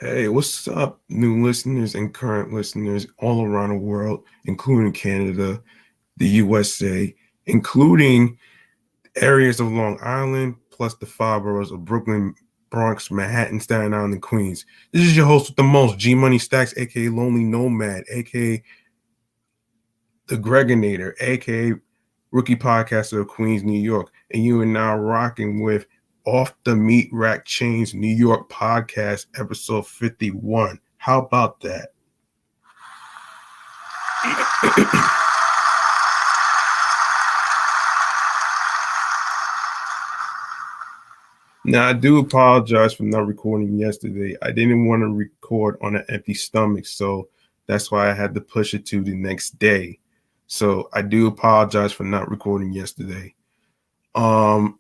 Hey, what's up, new listeners and current listeners all around the world, including Canada, the USA, including areas of Long Island, plus the five boroughs of Brooklyn, Bronx, Manhattan, Staten Island, and Queens. This is your host with the most, G Money Stacks, aka Lonely Nomad, aka The Gregonator, aka Rookie Podcaster of Queens, New York. And you are now rocking with Off the Meatrack Chainz New York Podcast, episode 51. How about that? Now, I do apologize for not recording yesterday. I didn't want to record on an empty stomach, so that's why I had to push it to the next day. So I do apologize for not recording yesterday. Um,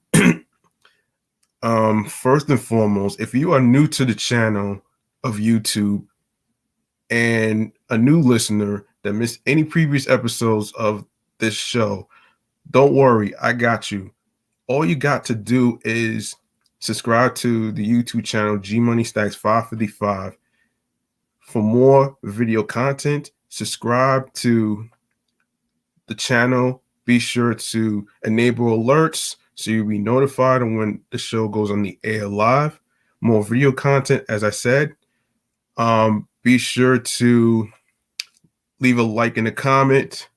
first and foremost, if you are new to the channel of YouTube and a new listener that missed any previous episodes of this show, don't worry, I got you. All you got to do is subscribe to the YouTube channel G Money Stacks 555 for more video content. Subscribe to the channel. Be sure to enable alerts so you'll be notified when the show goes on the air live. More video content, as I said. Be sure to leave a like and a comment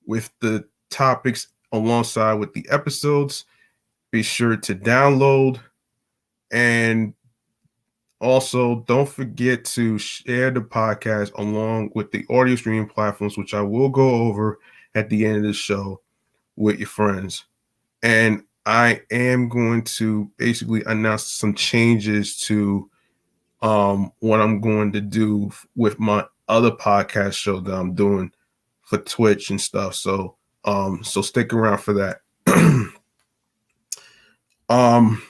with the topics alongside with the episodes. Be sure to download, and also don't forget to share the podcast along with the audio streaming platforms, which I will go over at the end of the show with your friends. And I am going to basically announce some changes to what I'm going to do with my other podcast show that I'm doing for Twitch and stuff. So stick around for that. um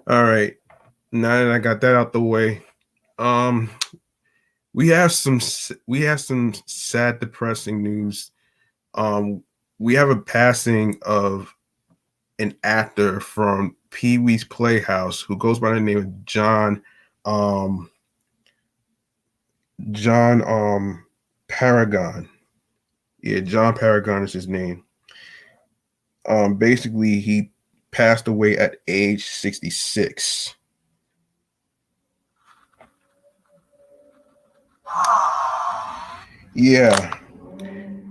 all right. Now that I got that out the way, um we have some sad, depressing news. We have a passing of an actor from Pee Wee's Playhouse who goes by the name of um, John Paragon. Yeah, John Paragon is his name. Basically, he passed away at age 66. Yeah,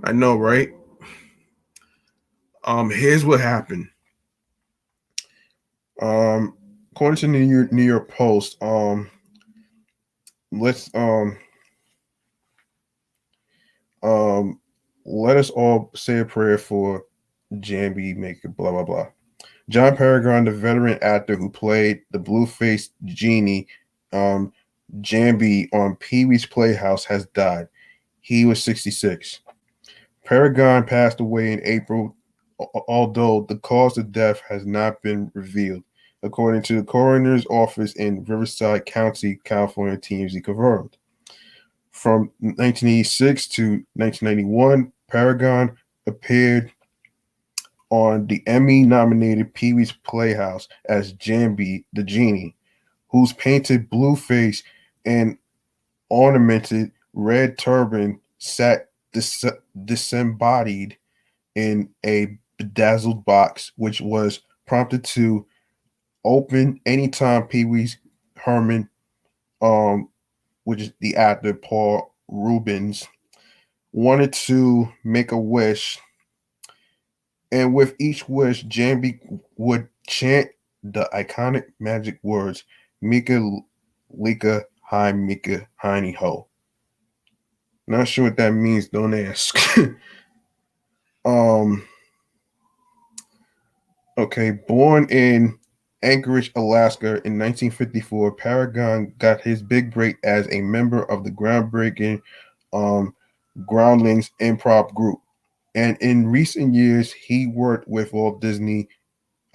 I know, right? Here's what happened. Um, According to the New York Post, let's um let us all say a prayer for Jambi Maker, blah blah blah. John Paragon, the veteran actor who played the blue-faced genie, um, Jambi on Pee Wee's Playhouse, has died. He was 66. Paragon passed away in April, although the cause of death has not been revealed, according to the coroner's office in Riverside County, California. TMZ confirmed. From 1986 to 1991, Paragon appeared on the Emmy-nominated Pee Wee's Playhouse as Jambi the Genie, whose painted blue face and ornamented red turban sat disembodied in a bedazzled box, which was prompted to open anytime Pee Wee's Herman, um, which is the actor Paul Rubens, wanted to make a wish, and with each wish, Jambi would chant the iconic magic words, Mika Lika Hi Mika Heiny Ho. Not sure what that means, don't ask. um okay, born in Anchorage, Alaska in 1954, Paragon got his big break as a member of the groundbreaking um Groundlings improv group. And in recent years, he worked with Walt Disney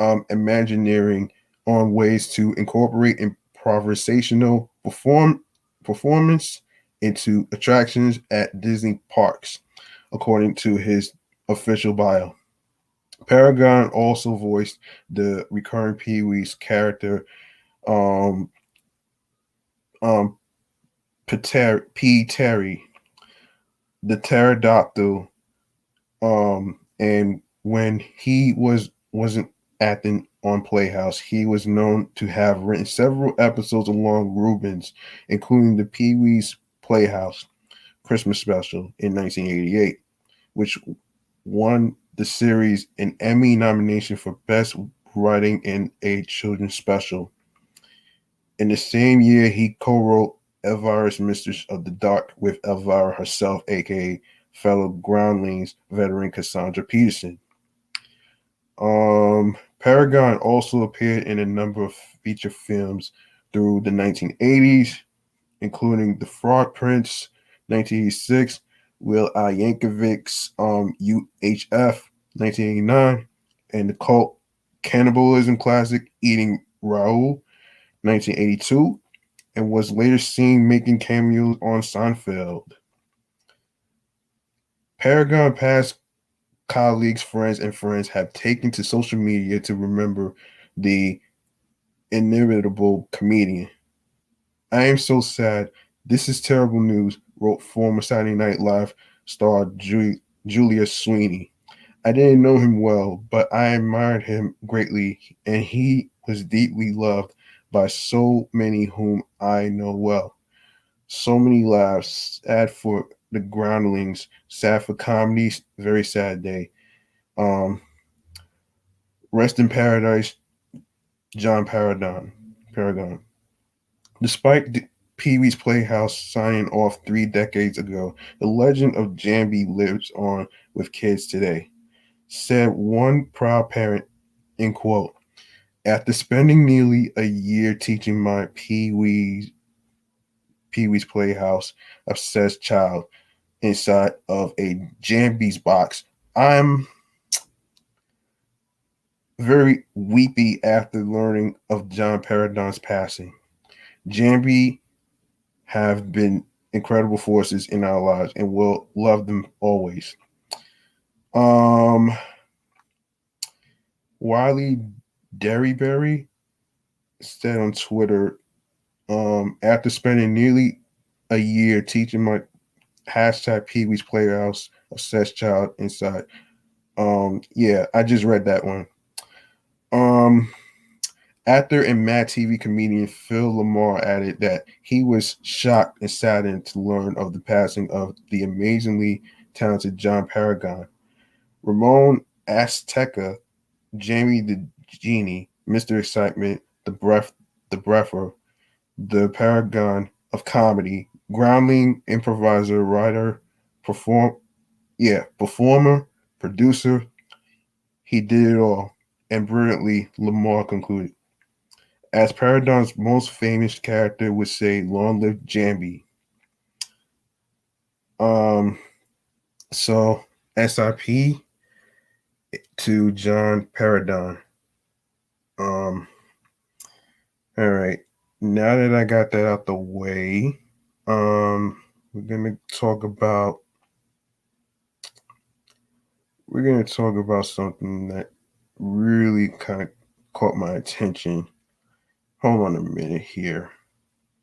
Imagineering on ways to incorporate improvisational performance into attractions at Disney parks, according to his official bio. Paragon also voiced the recurring Pee Wee's character, um, um, P. Terry, the pterodactyl. And when he wasn't acting on Playhouse, he was known to have written several episodes along Rubens, including the Pee Wee's Playhouse Christmas special in 1988, which won the series an Emmy nomination for Best Writing in a Children's Special. In the same year, he co-wrote Elvira's Mistress of the Dark with Elvira herself, aka fellow Groundlings veteran Cassandra Peterson. Paragon also appeared in a number of feature films through the 1980s, including The Frog Prince, 1986, Will I Yankovic's UHF, 1989, and the cult cannibalism classic Eating Raoul, 1982, and was later seen making cameos on Seinfeld. Paragon past colleagues, friends, and friends have taken to social media to remember the inimitable comedian. I am so sad. This is terrible news, wrote former Saturday Night Live star Julia Sweeney. I didn't know him well, but I admired him greatly, and he was deeply loved by so many whom I know well. So many laughs, sad for the groundlings, sad for comedy, very sad day. Um, Rest in paradise, John Paragon. Despite Pee Wee's Playhouse signing off 3 decades ago, the legend of Jambi lives on with kids today. Said one proud parent, in quote, after spending nearly a year teaching my Pee Wee's Playhouse obsessed child inside of a Jambi's box, I'm very weepy after learning of John Paragon's passing. Jambi have been incredible forces in our lives and will love them always. Wiley Derryberry said on Twitter, after spending nearly a year teaching my hashtag Pee Wee's Playhouse obsessed child inside. Yeah, I just read that one. Actor and Mad TV comedian Phil Lamar added that he was shocked and saddened to learn of the passing of the amazingly talented John Paragon. Ramon Azteca, Jamie the Genie, Mr. Excitement, the Breather, the Paragon of comedy, groundling, improviser, writer, performer, producer. He did it all, and brilliantly, Lamar concluded. As Paragon's most famous character would say, "Long live Jambi." So SIP to John Paragon. All right. Now that I got that out the way, we're gonna talk about something that really kind of caught my attention. Hold on a minute here.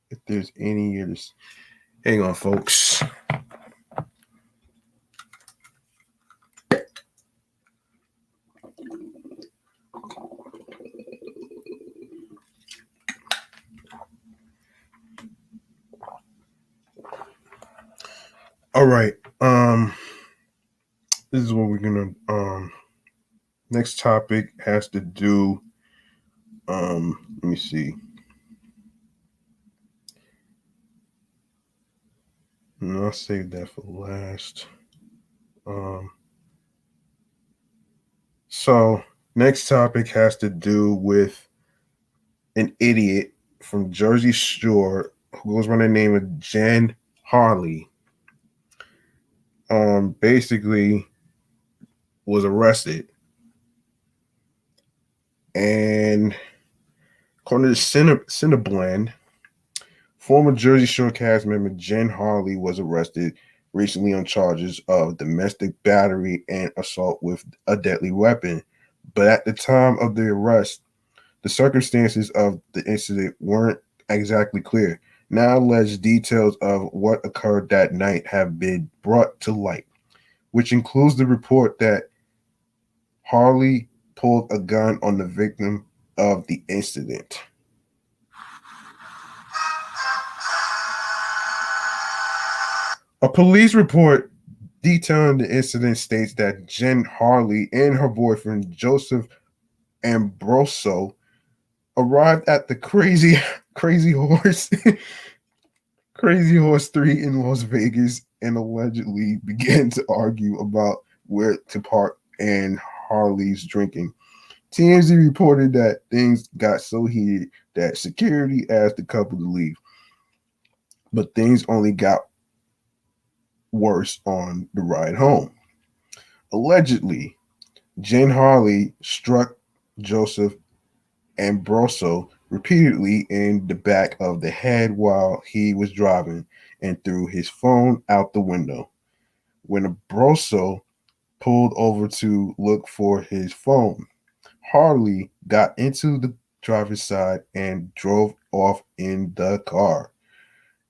If there's any of this, hang on, folks. All right. This is what we're gonna next topic has to do let me see. No, I'll save that for last. So next topic has to do with an idiot from Jersey Shore who goes by the name of Jenn Harley. Basically was arrested, and according to Cineblend, former Jersey Shore cast member Jenn Harley was arrested recently on charges of domestic battery and assault with a deadly weapon. But at the time of the arrest, the circumstances of the incident weren't exactly clear. Now alleged details of what occurred that night have been brought to light, which includes the report that Harley pulled a gun on the victim of the incident. A police report detailing the incident states that Jenn Harley and her boyfriend Joseph Ambroso arrived at the Crazy Horse Crazy Horse 3 in Las Vegas and allegedly began to argue about where to park and Harley's drinking. TMZ reported that things got so heated that security asked the couple to leave, but things only got worse on the ride home. Allegedly, Jenn Harley struck Joseph Ambroso repeatedly in the back of the head while he was driving and threw his phone out the window. When Ambroso pulled over to look for his phone, Harley got into the driver's side and drove off in the car.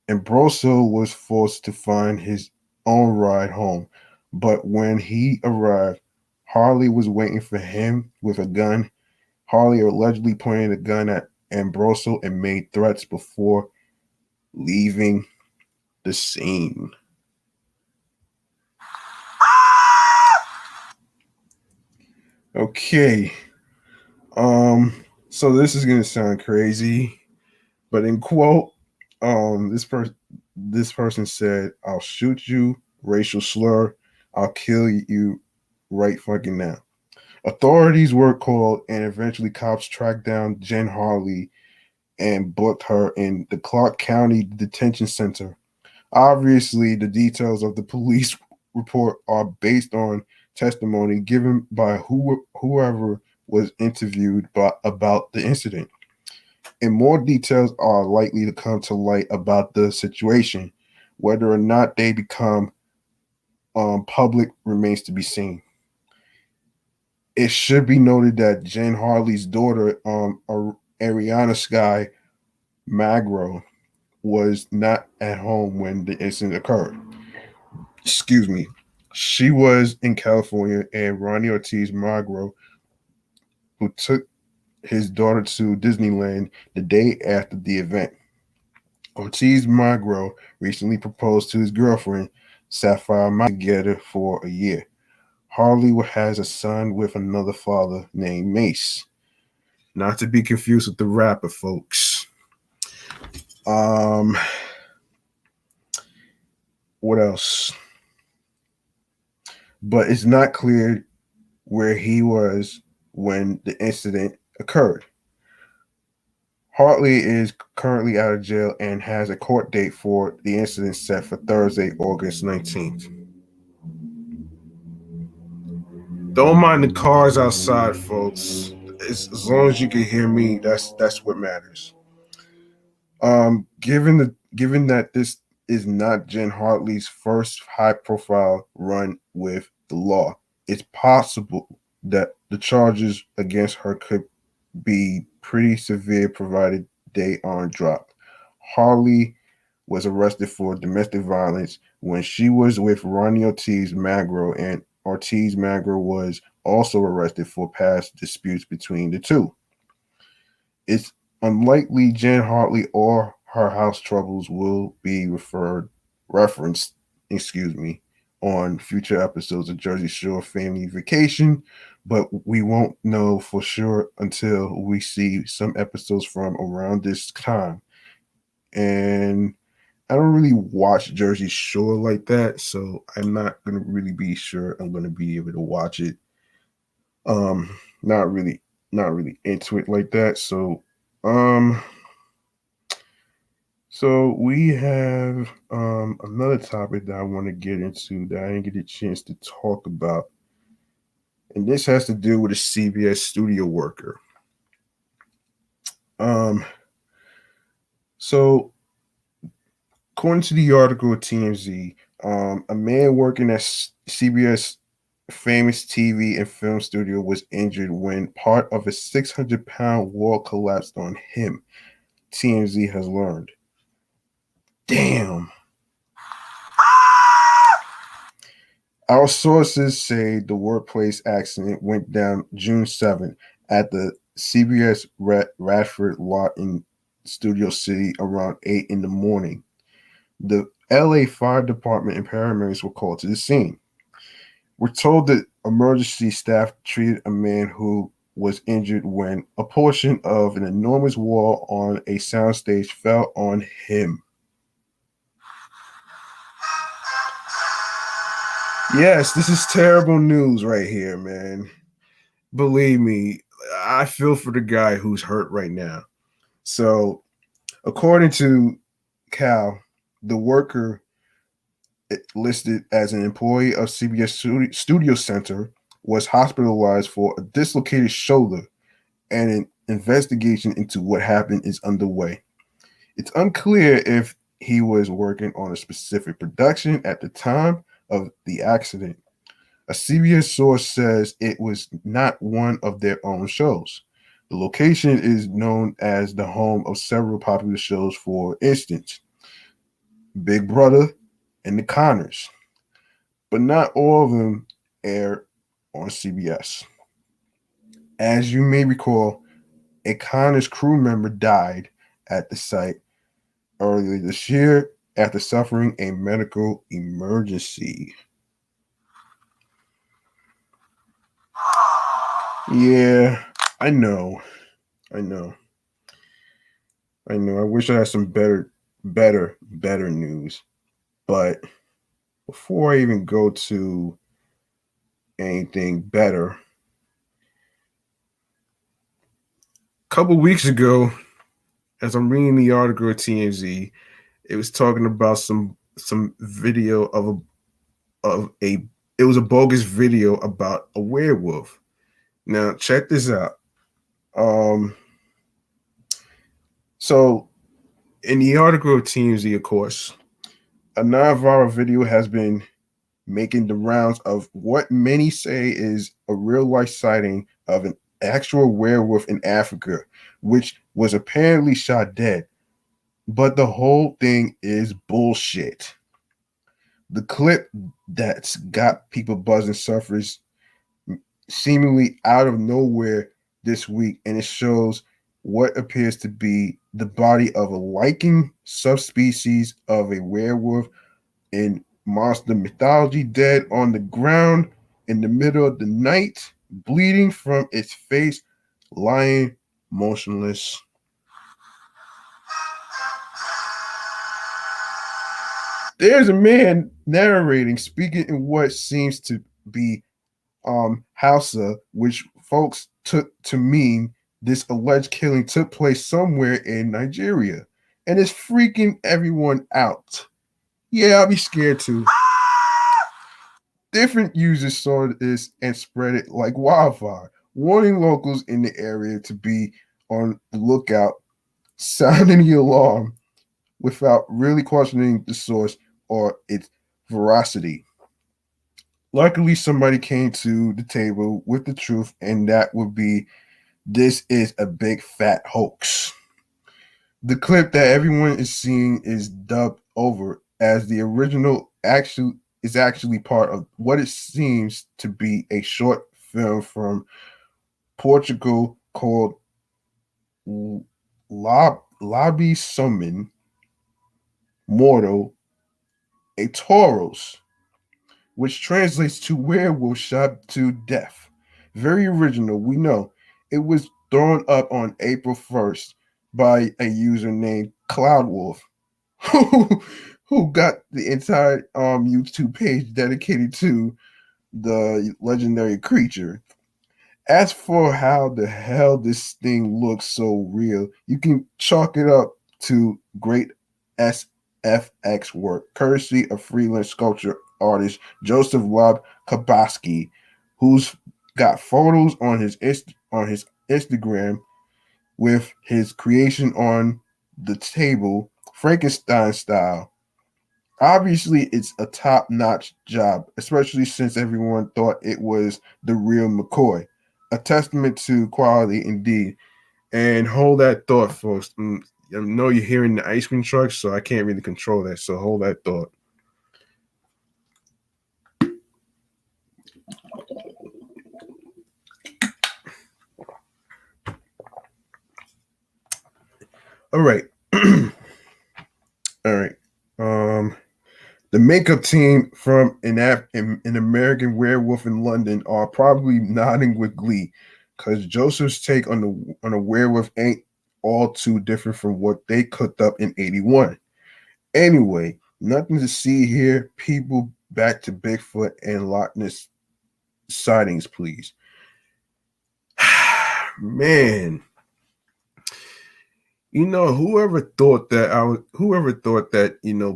Ambroso was forced to find his own ride home, but when he arrived, Harley was waiting for him with a gun. Harley allegedly pointed a gun at Ambroso and made threats before leaving the scene. Okay. So this is gonna sound crazy, but in quote, this person said, "I'll shoot you, racial slur, I'll kill you right fucking now." Authorities were called, and eventually cops tracked down Jenn Harley and booked her in the Clark County Detention Center. Obviously, the details of the police report are based on testimony given by whoever was interviewed about the incident. And more details are likely to come to light about the situation. Whether or not they become public remains to be seen. It should be noted that Jenn Harley's daughter, Ariana Sky Magro, was not at home when the incident occurred. Excuse me. She was in California, and Ronnie Ortiz Magro, who took his daughter to Disneyland the day after the event. Ortiz Magro recently proposed to his girlfriend, Sapphire Magro, together for a year. Harley has a son with another father named Mace. Not to be confused with the rapper, folks. What else? But it's not clear where he was when the incident occurred. Harley is currently out of jail and has a court date for the incident set for Thursday, August 19th. Don't mind the cars outside, folks. As long as you can hear me, that's what matters. Given that this is not Jenn Harley's first high-profile run with the law, it's possible that the charges against her could be pretty severe provided they aren't dropped. Harley was arrested for domestic violence when she was with Ronnie Ortiz Magro, and Ortiz Magro was also arrested for past disputes between the two. It's unlikely Jenn Harley or her house troubles will be referenced, on future episodes of Jersey Shore Family Vacation, but we won't know for sure until we see some episodes from around this time. And I don't really watch Jersey Shore like that, so I'm not gonna really be sure I'm gonna be able to watch it. Not really into it like that. So we have another topic that I want to get into that I didn't get a chance to talk about. And this has to do with a CBS studio worker. So according to the article at TMZ, a man working at CBS famous TV and film studio was injured when part of a 600-pound wall collapsed on him, TMZ has learned. Damn. Our sources say the workplace accident went down June 7th at the CBS Radford lot in Studio City around 8 in the morning. The LA Fire Department and paramedics were called to the scene. We're told that emergency staff treated a man who was injured when a portion of an enormous wall on a soundstage fell on him. Yes, this is terrible news right here, man. Believe me, I feel for the guy who's hurt right now. So, according to Cal, the worker listed as an employee of CBS Studio Center was hospitalized for a dislocated shoulder, and an investigation into what happened is underway. It's unclear if he was working on a specific production at the time of the accident. A CBS source says it was not one of their own shows. The location is known as the home of several popular shows, for instance, Big Brother and The Conners, but not all of them air on CBS. As you may recall, a Conners crew member died at the site earlier this year after suffering a medical emergency. Yeah, I know. I know. I know. I wish I had some better news. But before I even go to anything better, a couple weeks ago, as I'm reading the article at TMZ, it was talking about some video of a it was a bogus video about a werewolf. Now check this out. So in the article of TMZ, of course, a non-viral video has been making the rounds of what many say is a real-life sighting of an actual werewolf in Africa, which was apparently shot dead. But the whole thing is bullshit. The clip that's got people buzzing surfaced seemingly out of nowhere this week, and it shows what appears to be the body of a lichen subspecies of a werewolf in monster mythology, dead on the ground in the middle of the night, bleeding from its face, lying motionless. There's a man narrating, speaking in what seems to be Hausa, which folks took to mean this alleged killing took place somewhere in Nigeria, and it's freaking everyone out. Yeah, I'll be scared too. Different users saw this and spread it like wildfire, warning locals in the area to be on the lookout, sounding the alarm without really questioning the source or its veracity. Luckily, somebody came to the table with the truth, and that would be this is a big fat hoax. The clip that everyone is seeing is dubbed over as the original actually part of what it seems to be a short film from Portugal called Lobby Summon Mortal a Tauros, which translates to werewolf shot to death. Very original, we know. It was thrown up on April 1st by a user named Cloudwolf, who got the entire YouTube page dedicated to the legendary creature. As for how the hell this thing looks so real, you can chalk it up to great SFX work, courtesy of freelance sculpture artist Joseph Lob Kabaski, who's got photos on his Instagram with his creation on the table, Frankenstein style. Obviously, it's a top-notch job, especially since everyone thought it was the real McCoy. A testament to quality indeed. And hold that thought, folks. know you're hearing the ice cream truck, so I can't really control that. So hold that thought. All right. All right. The makeup team from an American Werewolf in London are probably nodding with glee, because Joseph's take on a werewolf ain't all too different from what they cooked up in '81. Anyway, nothing to see here. People, back to Bigfoot and Loch Ness sightings, please. Man, whoever thought that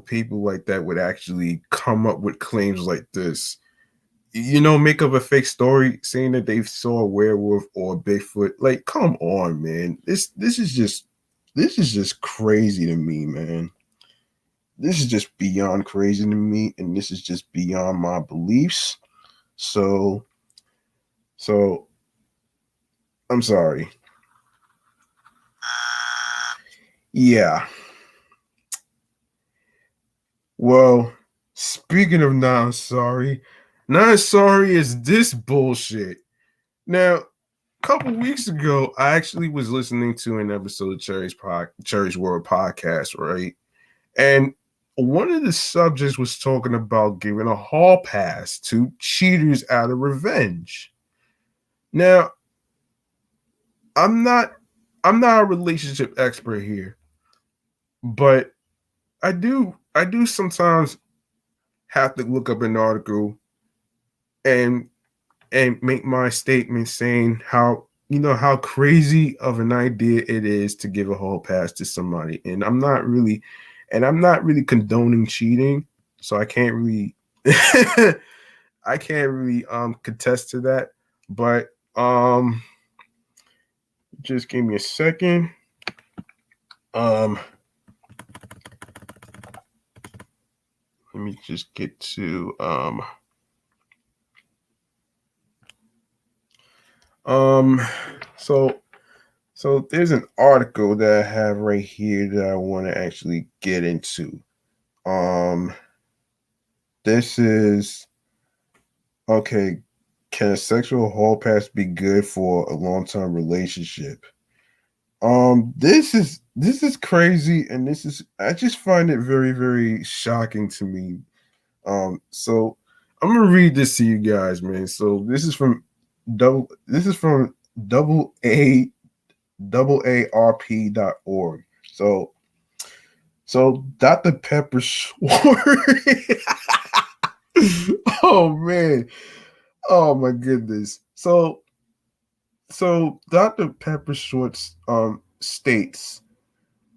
people like that would actually come up with claims like this, make up a fake story saying that they saw a werewolf or a Bigfoot. Like, come on, man. This is just crazy to me, man. This is just beyond crazy to me, and this is just beyond my beliefs. So I'm sorry. Yeah. Well, speaking of not sorry is this bullshit. Now, a couple weeks ago, I actually was listening to an episode of Cherry's World podcast, right? And one of the subjects was talking about giving a hall pass to cheaters out of revenge. Now, I'm not a relationship expert here, but I do sometimes have to look up an article and make my statement saying how crazy of an idea it is to give a hall pass to somebody. And I'm not really condoning cheating, so I can't really contest to that. But just give me a second. Let me just get to so there's an article that I have right here that I want to actually get into. This is okay. Can a sexual hall pass be good for a long-term relationship? This is crazy, and I just find it very, very shocking to me. So I'm gonna read this to you guys, man. So this is from AARP.org. So Dr. Pepper Schwartz. Oh man. Oh my goodness. So Dr. Pepper Schwartz states,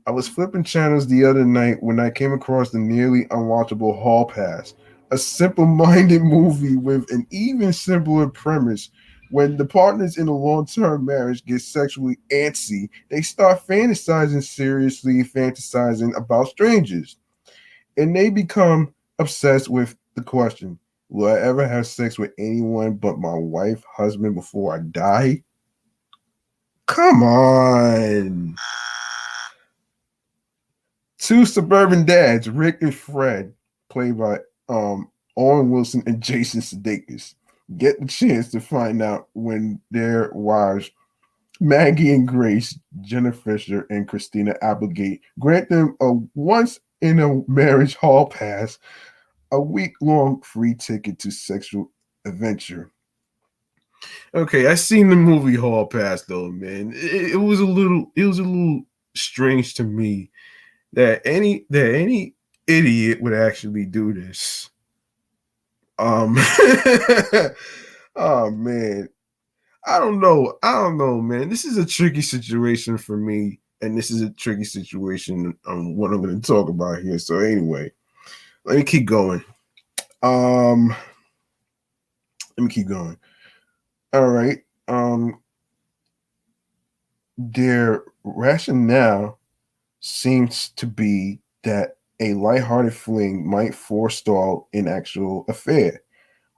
I was flipping channels the other night when I came across the nearly unwatchable Hall Pass, a simple-minded movie with an even simpler premise. When the partners in a long-term marriage get sexually antsy, they start seriously fantasizing about strangers. And they become obsessed with the question, will I ever have sex with anyone but my wife, husband before I die? Come on. Two suburban dads, Rick and Fred, played by Owen Wilson and Jason Sudeikis, get the chance to find out when their wives, Maggie and Grace, Jenna Fisher, and Christina Applegate, grant them a once in a marriage hall pass, a week-long free ticket to sexual adventure. Okay, I seen the movie Hall Pass though, man. It was a little strange to me that any idiot would actually do this. Oh man. I don't know, man. This is a tricky situation for me, and this is a tricky situation on what I'm going to talk about here. So anyway, let me keep going. All right. Their rationale seems to be that a lighthearted fling might forestall an actual affair.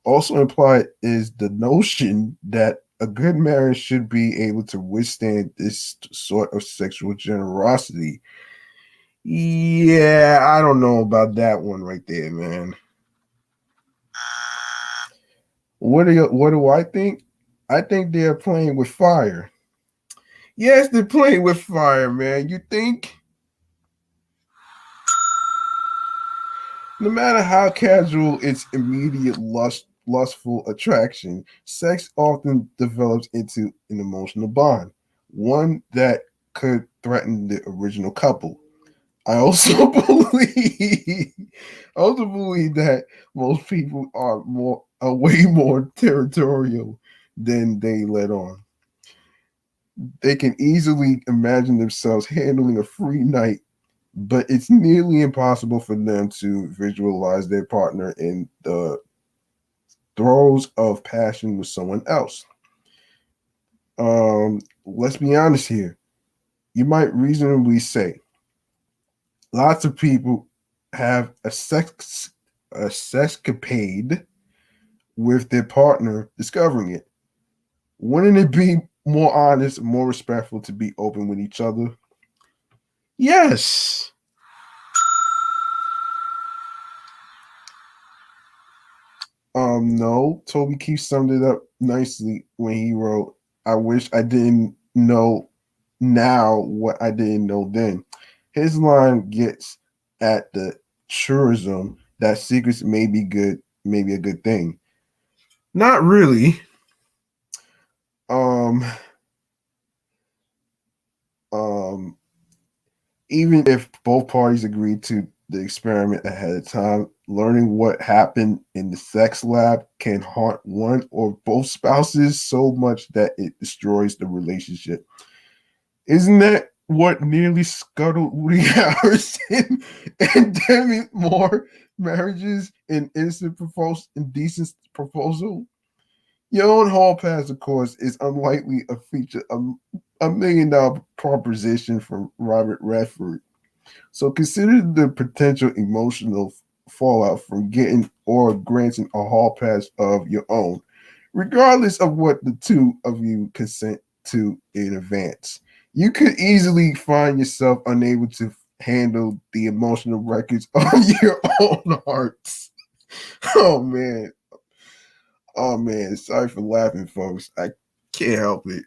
Also implied is the notion that a good marriage should be able to withstand this sort of sexual generosity. Yeah, I don't know about that one right there, man. What do I think? I think they're playing with fire. Yes, they're playing with fire, man. You think no matter how casual its immediate lustful attraction, sex often develops into an emotional bond, one that could threaten the original couple. I also believe that most people are way more territorial than they let on. They can easily imagine themselves handling a free night, but it's nearly impossible for them to visualize their partner in the throes of passion with someone else. Let's be honest here. You might reasonably say lots of people have a sexcapade with their partner discovering it. Wouldn't it be more honest, more respectful to be open with each other? Yes. No. Toby Keith summed it up nicely when he wrote, I wish I didn't know now what I didn't know then. His line gets at the truism that secrets may be good, maybe a good thing. Not really. Um, um, Even if both parties agree to the experiment ahead of time, learning what happened in the sex lab can haunt one or both spouses so much that it destroys the relationship. Isn't that what nearly scuttled Woody Harrelson and Demi Moore marriages in Indecent Proposal? Your own hall pass, of course, is unlikely a feature $1 million proposition from Robert Redford. So consider the potential emotional fallout from getting or granting a hall pass of your own, regardless of what the two of you consent to in advance. You could easily find yourself unable to handle the emotional records of your own hearts. Oh man. Oh man. Sorry for laughing, folks. I can't help it.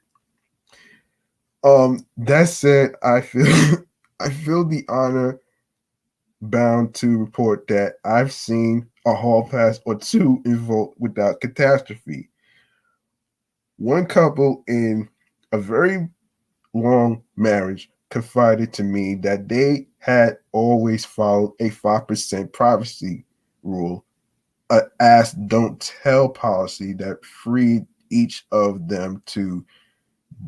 That said, I feel I feel the honor bound to report that I've seen a hall pass or two invoked without catastrophe. One couple in a very long marriage confided to me that they had always followed a 5% privacy rule, a ask don't tell policy that freed each of them to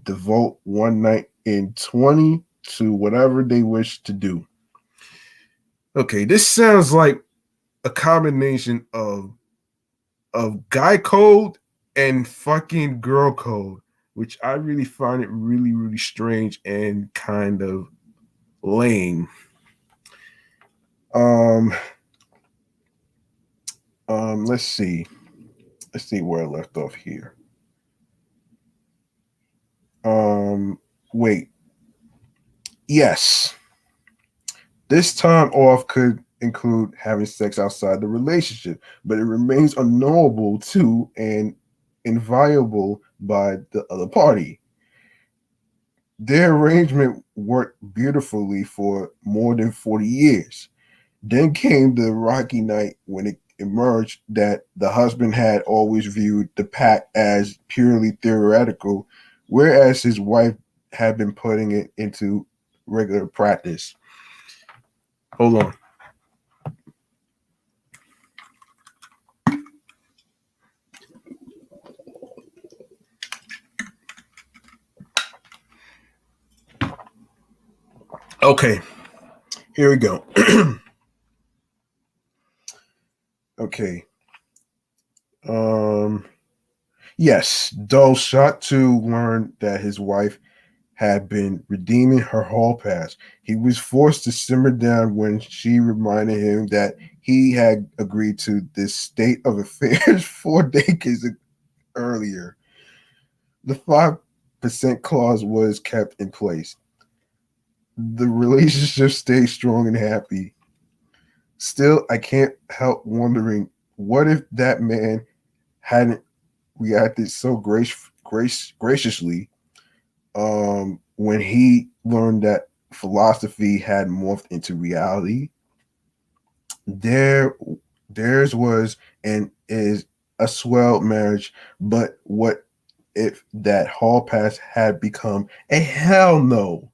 devote one night in 20 to whatever they wish to do. Okay, this sounds like a combination of guy code and fucking girl code, which I really find it really, really strange and kind of lame. Um, let's see. Let's see where I left off here. Wait. Yes. This time off could include having sex outside the relationship, but it remains unknowable to and inviolable by the other party. Their arrangement worked beautifully for more than 40 years. Then came the rocky night when it emerged that the husband had always viewed the pact as purely theoretical, whereas his wife had been putting it into regular practice. Hold on. Okay, here we go. Okay. Um, yes, though shocked to learn that his wife had been redeeming her hall pass. He was forced to simmer down when she reminded him that he had agreed to this state of affairs 4 decades earlier. The 5% clause was kept in place. the relationship stayed strong and happy. Still, I can't help wondering what if that man hadn't reacted so graciously when he learned that philosophy had morphed into reality. There, theirs was and is a swell marriage, but what if that hall pass had become a hell no?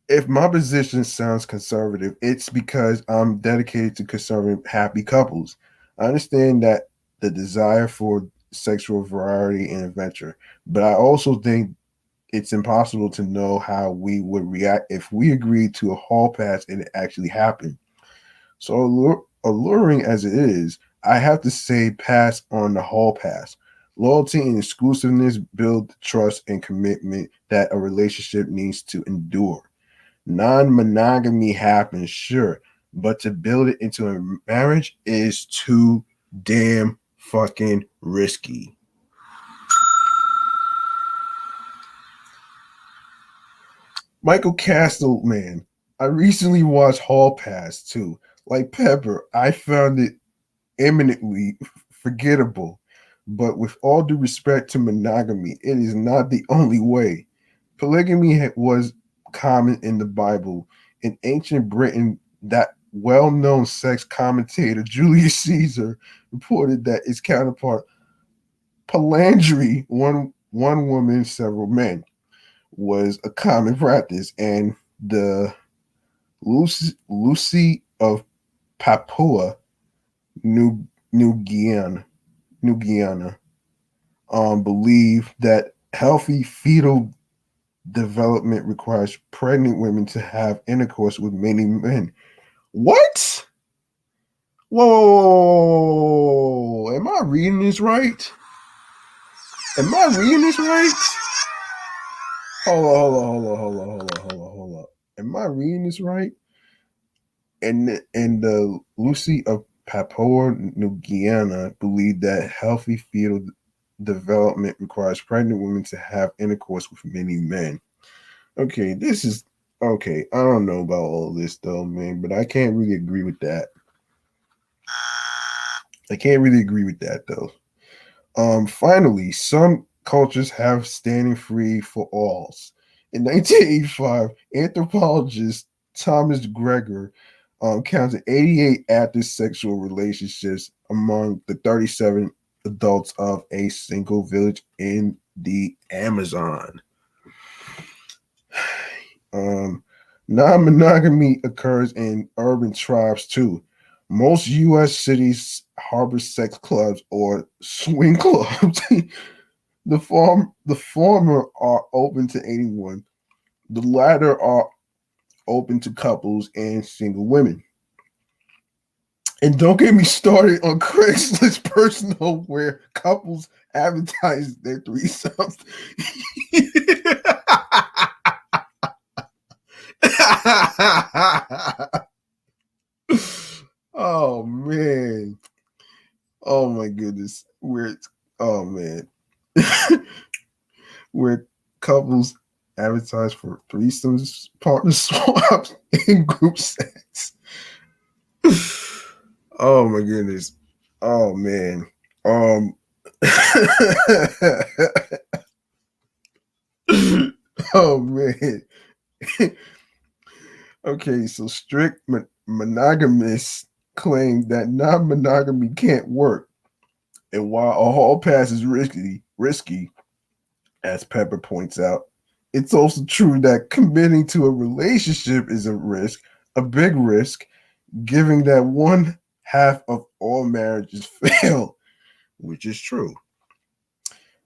If my position sounds conservative, it's because I'm dedicated to conserving happy couples. I understand that the desire for sexual variety and adventure, but I also think it's impossible to know how we would react if we agreed to a hall pass and it actually happened. So alluring as it is, I have to say pass on the hall pass. Loyalty and exclusiveness build trust and commitment that a relationship needs to endure. Non-monogamy happens, sure, but to build it into a marriage is too damn fucking risky. Michael Castleman. I recently watched Hall Pass too. Like Pepper, I found it eminently forgettable. But with all due respect to monogamy, it is not the only way. Polygamy was common in the Bible. In ancient Britain, that well known sex commentator Julius Caesar reported that its counterpart, polyandry, one woman, several men, was a common practice, and the Lucy of Papua New Guiana, New Guiana believed that healthy fetal development requires pregnant women to have intercourse with many men. What? Whoa! Am I reading this right? Am I reading this right? Hold on. Am I reading this right? And the Lucy of Papua New Guiana believed that healthy fetal development requires pregnant women to have intercourse with many men. Okay, this is okay. I don't know about all this though, man, but I can't really agree with that. I can't really agree with that though. Finally, some cultures have standing free for alls. In 1985, anthropologist Thomas Gregor counted 88 active sexual relationships among the 37 adults of a single village in the Amazon. Non-monogamy occurs in urban tribes too. Most U.S. cities harbor sex clubs or swing clubs. The former are open to anyone. The latter are open to couples and single women. And don't get me started on Craigslist personal where couples advertise their threesomes. Oh man. Oh my goodness. Oh man. Where couples advertise for threesomes, partner swaps, and group sex. Oh my goodness. Oh man. Oh man. Okay, so strict monogamists claim that non-monogamy can't work. And while a hall pass is risky, as Pepper points out, it's also true that committing to a relationship is a big risk, given that one half of all marriages fail, which is true.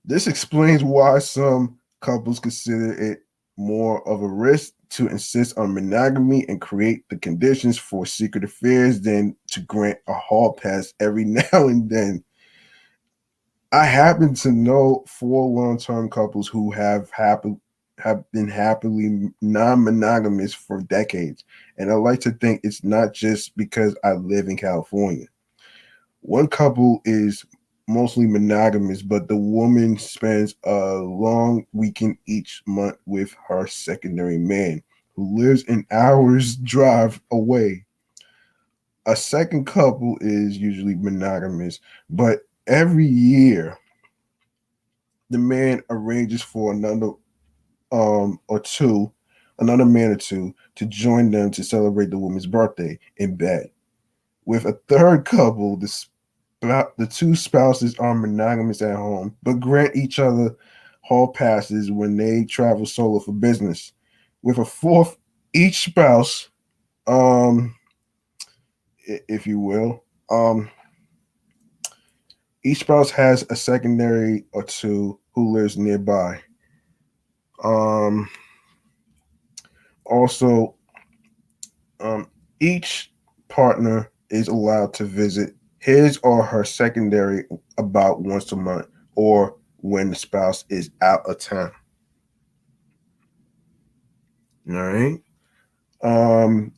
This explains why some couples consider it more of a risk to insist on monogamy and create the conditions for secret affairs than to grant a hall pass every now and then. I happen to know 4 long-term couples who have been happily non-monogamous for decades, and I like to think it's not just because I live in California. One couple is mostly monogamous, but the woman spends a long weekend each month with her secondary man, who lives an hour's drive away. A second couple is usually monogamous, but every year the man arranges for or two, another man or two, to join them to celebrate the woman's birthday in bed. With a third couple, the two spouses are monogamous at home, but grant each other hall passes when they travel solo for business. With a fourth, each spouse, um, if you will, each spouse has a secondary or two who lives nearby. Um, also, each partner is allowed to visit his or her secondary about once a month or when the spouse is out of town. All right. Um,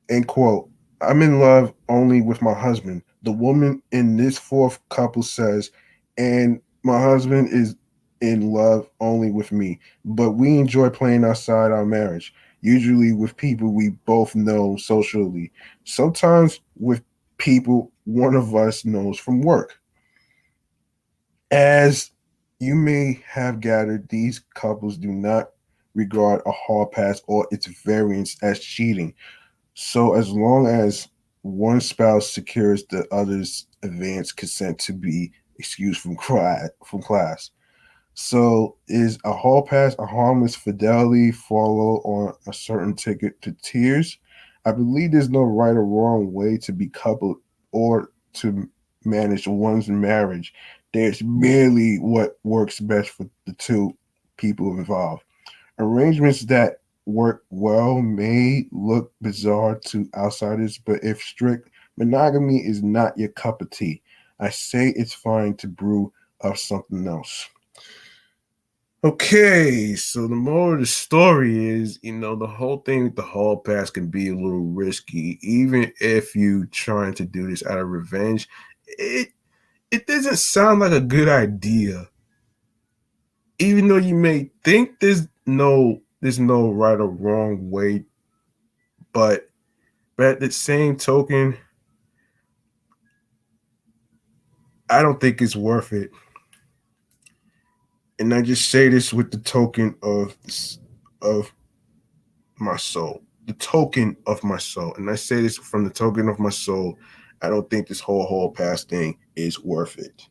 End quote. I'm in love only with my husband. The woman in this fourth couple says, and my husband is in love only with me, but we enjoy playing outside our marriage, usually with people we both know socially, sometimes with people one of us knows from work. As you may have gathered, these couples do not regard a hall pass or its variants as cheating. So as long as one spouse secures the other's advance consent to be excused from class. So is a hall pass a harmless fidelity follow on a certain ticket to tears? I believe there's no right or wrong way to be coupled or to manage one's marriage. There's merely what works best for the two people involved. Arrangements that work well may look bizarre to outsiders, but if strict monogamy is not your cup of tea, I say it's fine to brew up something else. Okay, so the moral of the story is, the whole thing with the hall pass can be a little risky, even if you trying to do this out of revenge. It it doesn't sound like a good idea, even though you may think there's no right or wrong way, but at the same token, I don't think it's worth it. And I just say this with the token of my soul, the token of my soul, and I say this from the token of my soul. I don't think this whole pass thing is worth it.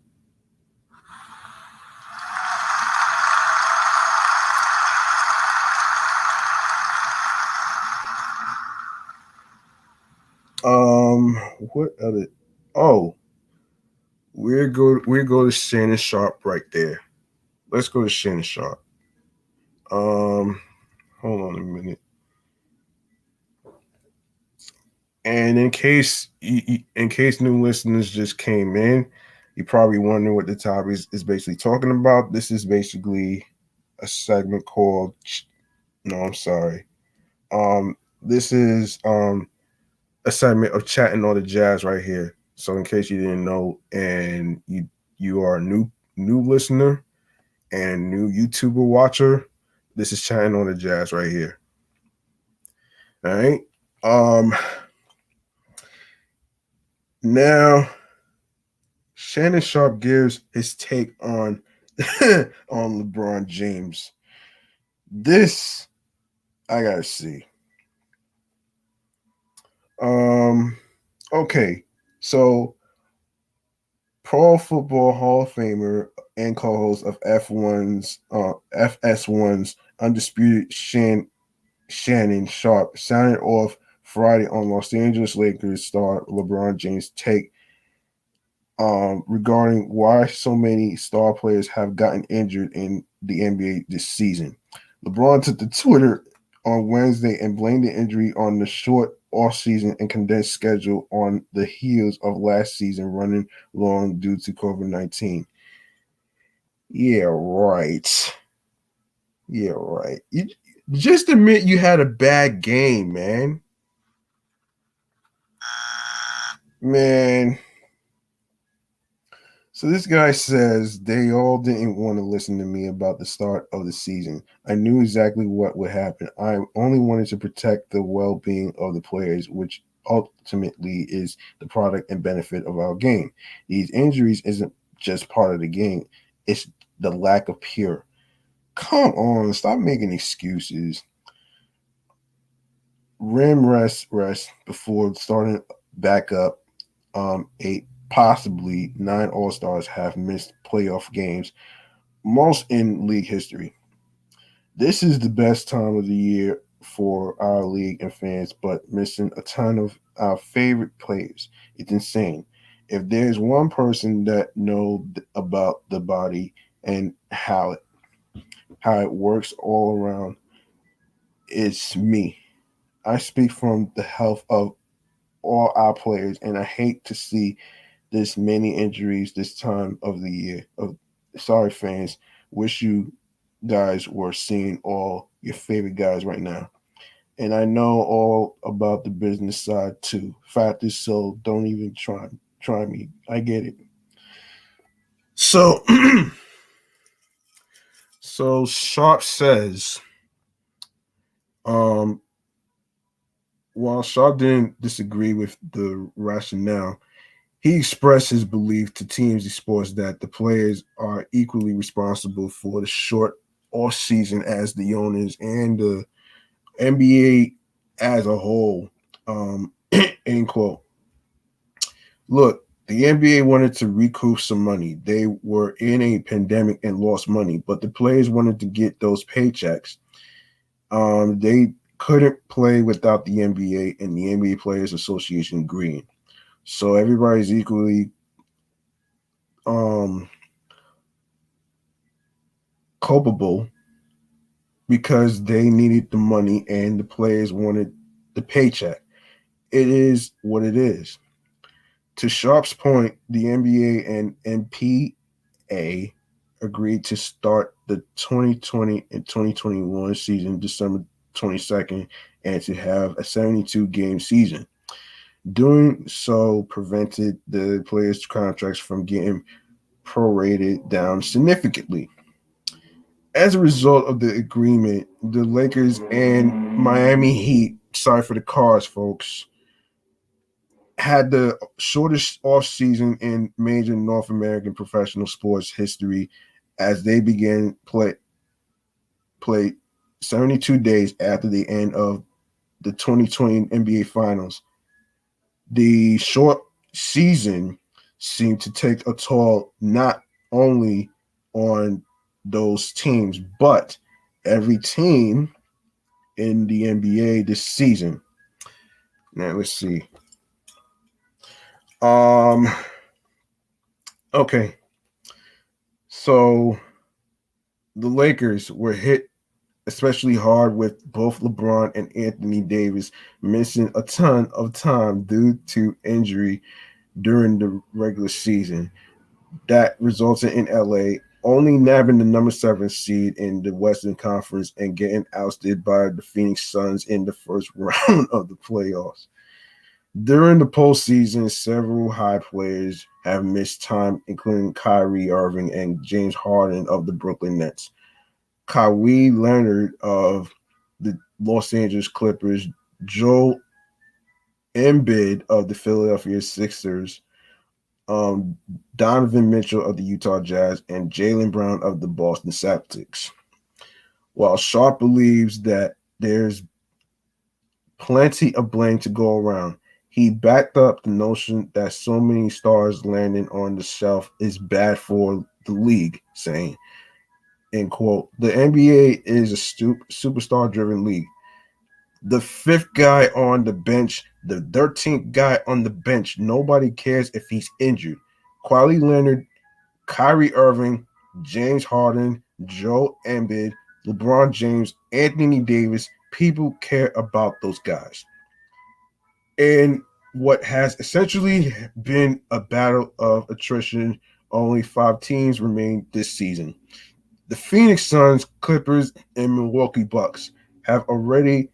What other? Oh, we go to Shannon Sharpe right there. Let's go to Shannon Sharpe. Um, Hold on a minute. And in case new listeners just came in, you're probably wondering what the topic is basically talking about. This is basically a segment called. No, I'm sorry. This is a segment of chatting all the jazz right here. So in case you didn't know, and you are a new listener and new YouTuber watcher, this is chatting on the jazz right here. All right. Um. Now, Shannon Sharpe gives his take on on LeBron James. This I gotta see. Um. Okay. So, Pro Football Hall of Famer and co-host of FS1's Undisputed Shannon Sharpe sounded off Friday on Los Angeles Lakers star LeBron James' take regarding why so many star players have gotten injured in the NBA this season. LeBron took to Twitter on Wednesday and blamed the injury on the short off-season and condensed schedule on the heels of last season running long due to COVID-19. Yeah, right. Yeah, right. You just admit you had a bad game, man. Man. So this guy says they all didn't want to listen to me about the start of the season. I knew exactly what would happen. I only wanted to protect the well-being of the players, which ultimately is the product and benefit of our game. These injuries isn't just part of the game. It's the lack of pure. Come on, stop making excuses. Rest before starting back up. Eight, possibly nine All Stars have missed playoff games, most in league history. This is the best time of the year for our league and fans, but missing a ton of our favorite players. It's insane. If there's one person that knows about the body and how it works all around, it's me. I speak from the health of all our players, and I hate to see this many injuries this time of the year. Sorry, fans. Wish you guys were seeing all your favorite guys right now. And I know all about the business side too. Fact is, so don't even try me. I get it. So, so Sharp says, um, while Sharp didn't disagree with the rationale, he expressed his belief to teams he sports that the players are equally responsible for the short off season as the owners and the NBA as a whole. End quote. Look, the NBA wanted to recoup some money. They were in a pandemic and lost money, but the players wanted to get those paychecks. They couldn't play without the NBA and the NBA Players Association agreeing. So everybody's equally um, culpable because they needed the money and the players wanted the paycheck. It is what it is. To Sharp's point, the NBA and NPA agreed to start the 2020 and 2021 season December 22nd and to have a 72 game season. Doing so prevented the players' contracts from getting prorated down significantly. As a result of the agreement, the Lakers and Miami Heat, sorry for the cars, folks, had the shortest offseason in major North American professional sports history as they began play 72 days after the end of the 2020 NBA Finals. The short season seemed to take a toll not only on those teams, but every team in the NBA this season. Now let's see. Okay. So the Lakers were hit especially hard with both LeBron and Anthony Davis missing a ton of time due to injury during the regular season. That resulted in LA only nabbing the number 7 seed in the Western Conference and getting ousted by the Phoenix Suns in the first round of the playoffs. During the postseason, several high players have missed time, including Kyrie Irving and James Harden of the Brooklyn Nets. Kawhi Leonard of the Los Angeles Clippers, Joel Embiid of the Philadelphia Sixers, Donovan Mitchell of the Utah Jazz, and Jaylen Brown of the Boston Celtics. While Sharp believes that there's plenty of blame to go around, he backed up the notion that so many stars landing on the shelf is bad for the league, saying, end quote, the NBA is a superstar-driven league. The 5th guy on the bench, the 13th guy on the bench, nobody cares if he's injured. Kawhi Leonard, Kyrie Irving, James Harden, Joel Embiid, LeBron James, Anthony Davis, people care about those guys. And what has essentially been a battle of attrition, only 5 teams remain this season. The Phoenix Suns, Clippers, and Milwaukee Bucks have already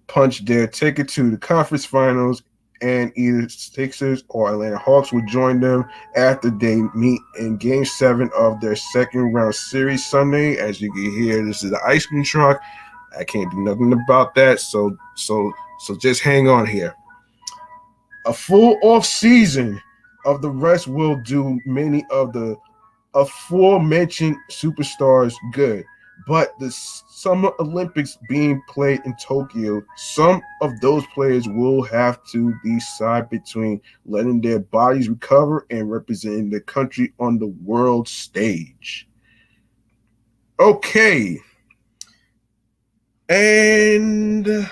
punched their ticket to the conference finals and either Sixers or Atlanta Hawks will join them after they meet in Game 7 of their second round series Sunday. As you can hear, this is the ice cream truck. I can't do nothing about that, so just hang on here. A full off season of the rest will do many of the aforementioned superstars good. But the Summer Olympics being played in Tokyo, some of those players will have to decide between letting their bodies recover and representing the country on the world stage. Okay. And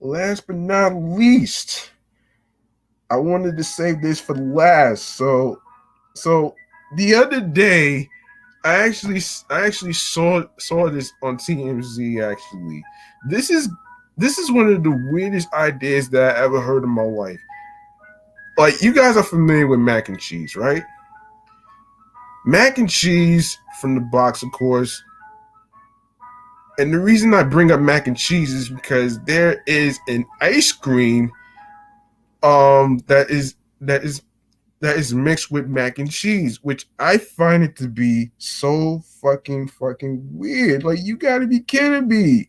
last but not least, I wanted to save this for last. So the other day, I actually saw this on TMZ. Actually, this is one of the weirdest ideas that I ever heard in my life. Like, you guys are familiar with mac and cheese, right? Mac and cheese from the box, of course. And the reason I bring up mac and cheese is because there is an ice cream that is mixed with mac and cheese, which I find it to be so fucking weird. Like, you gotta be kidding me.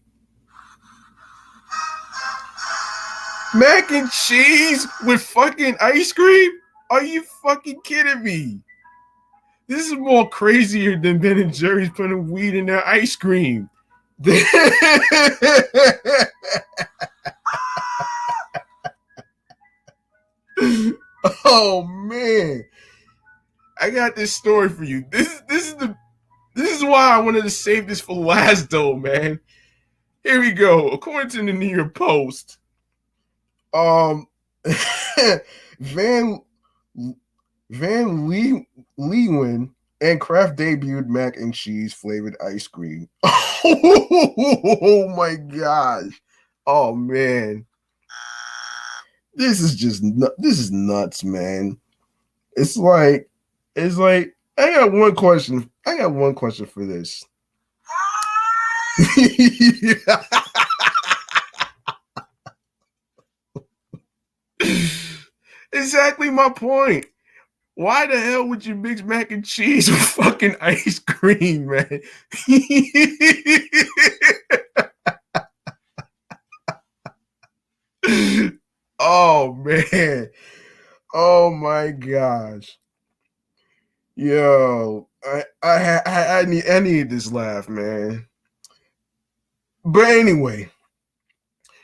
Mac and cheese with fucking ice cream? Are you fucking kidding me? This is more crazier than Ben and Jerry's putting weed in their ice cream. Oh man, I got this story for you. This is why I wanted to save this for last, though, man. Here we go. According to the New York Post, Van Leeuwen and Kraft debuted mac and cheese flavored ice cream. Oh my gosh! Oh man. This is nuts, man. It's like I got one question. For this. Exactly my point. Why the hell would you mix mac and cheese with fucking ice cream, man? Oh man. Oh my gosh. Yo, I need this laugh, man. But anyway,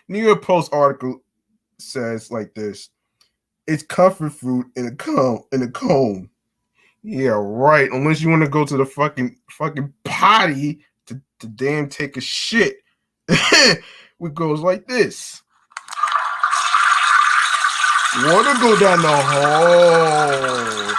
New York Post article says like this: it's comfort food in a cone. Yeah, right. Unless you want to go to the fucking potty to damn take a shit. It goes like this. Want to go down the hole.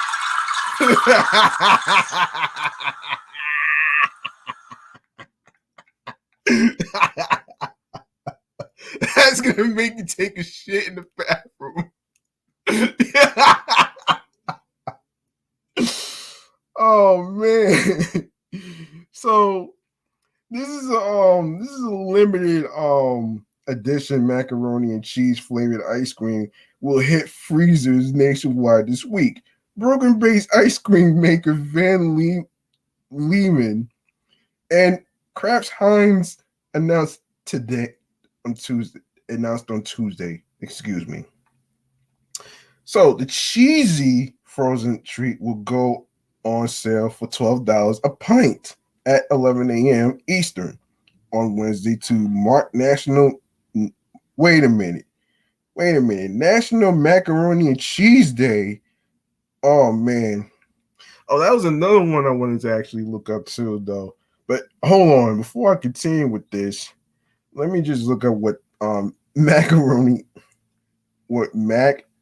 That's going to make you take a shit in the bathroom. Oh man. So this is a limited edition macaroni and cheese flavored ice cream will hit freezers nationwide this week. Brooklyn-based ice cream maker Van Leeuwen and Kraft Heinz announced on Tuesday. Excuse me. So the cheesy frozen treat will go on sale for $12 a pint at 11 a.m. Eastern on Wednesday to mark National. Wait a minute. National Macaroni and Cheese Day. Oh man. Oh, that was another one I wanted to actually look up too, though. But hold on, before I continue with this, let me just look up what mac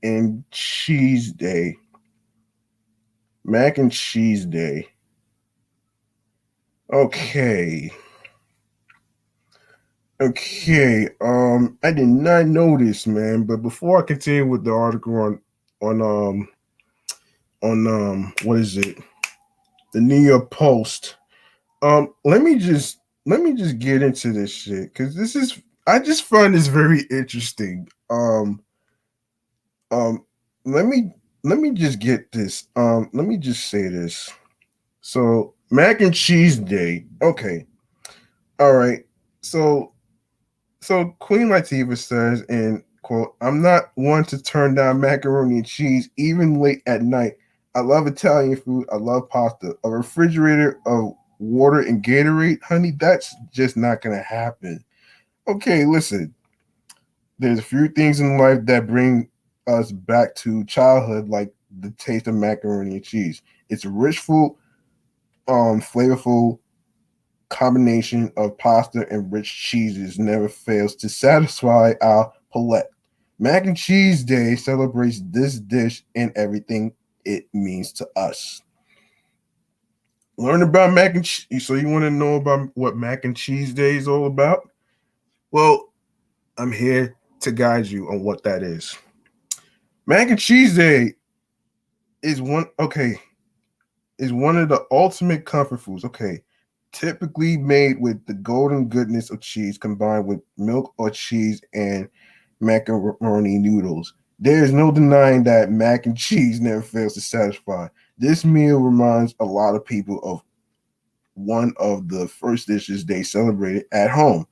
and cheese day. Mac and cheese day. Okay. I did not know this, man. But before I continue with the article on what is it? The New York Post. Let me just get into this shit because I just find this very interesting. Um, let me just get this. Let me just say this. So mac and cheese day. Okay. All right. So Queen Latifah says, and quote, "I'm not one to turn down macaroni and cheese even late at night. I love Italian food. I love pasta. A refrigerator of water and Gatorade, honey, that's just not gonna happen." Okay, listen. There's a few things in life that bring us back to childhood, like the taste of macaroni and cheese. It's a rich, full, flavorful combination of pasta and rich cheeses never fails to satisfy our palate. Mac and Cheese Day celebrates this dish and everything it means to us. Learn about mac and cheese. So you want to know about what Mac and Cheese Day is all about? Well, I'm here to guide you on what that is. Mac and Cheese Day is one of the ultimate comfort foods. Okay, typically made with the golden goodness of cheese combined with milk or cheese and macaroni noodles. There is no denying that mac and cheese never fails to satisfy. This meal reminds a lot of people of one of the first dishes they celebrated at home.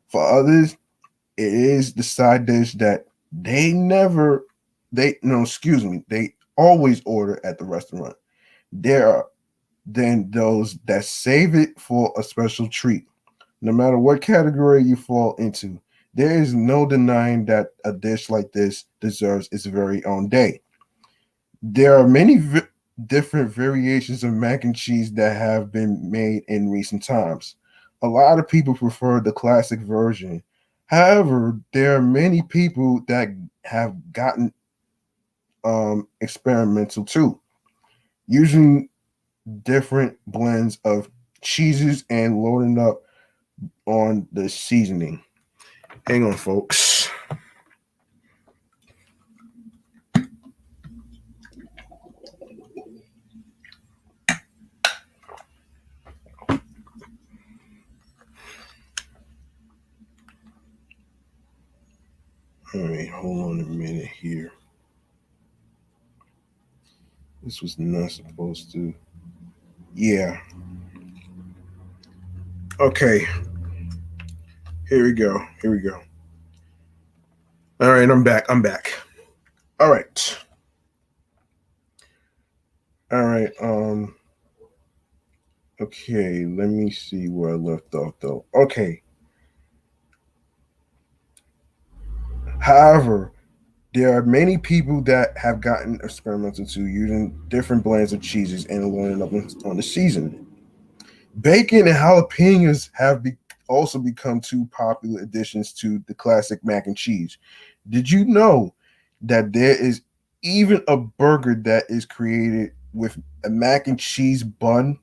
For others, it is the side dish that they never they no excuse me, they always order at the restaurant. There are then those that save it for a special treat. No matter what category you fall into, there is no denying that a dish like this deserves its very own day. There are many different variations of mac and cheese that have been made in recent times. A lot of people prefer the classic version. However, there are many people that have gotten experimental too, using different blends of cheeses and loading up on the seasoning. Hang on, folks. All right, hold on a minute here. This was not supposed to. Yeah. Okay. Here we go. Here we go. All right, I'm back. I'm back. All right. All right. Okay, let me see where I left off though. Okay. However, there are many people that have gotten experimental to using different blends of cheeses and loading up on the seasoning. Bacon and jalapenos have also become two popular additions to the classic mac and cheese. Did you know that there is even a burger that is created with a mac and cheese bun?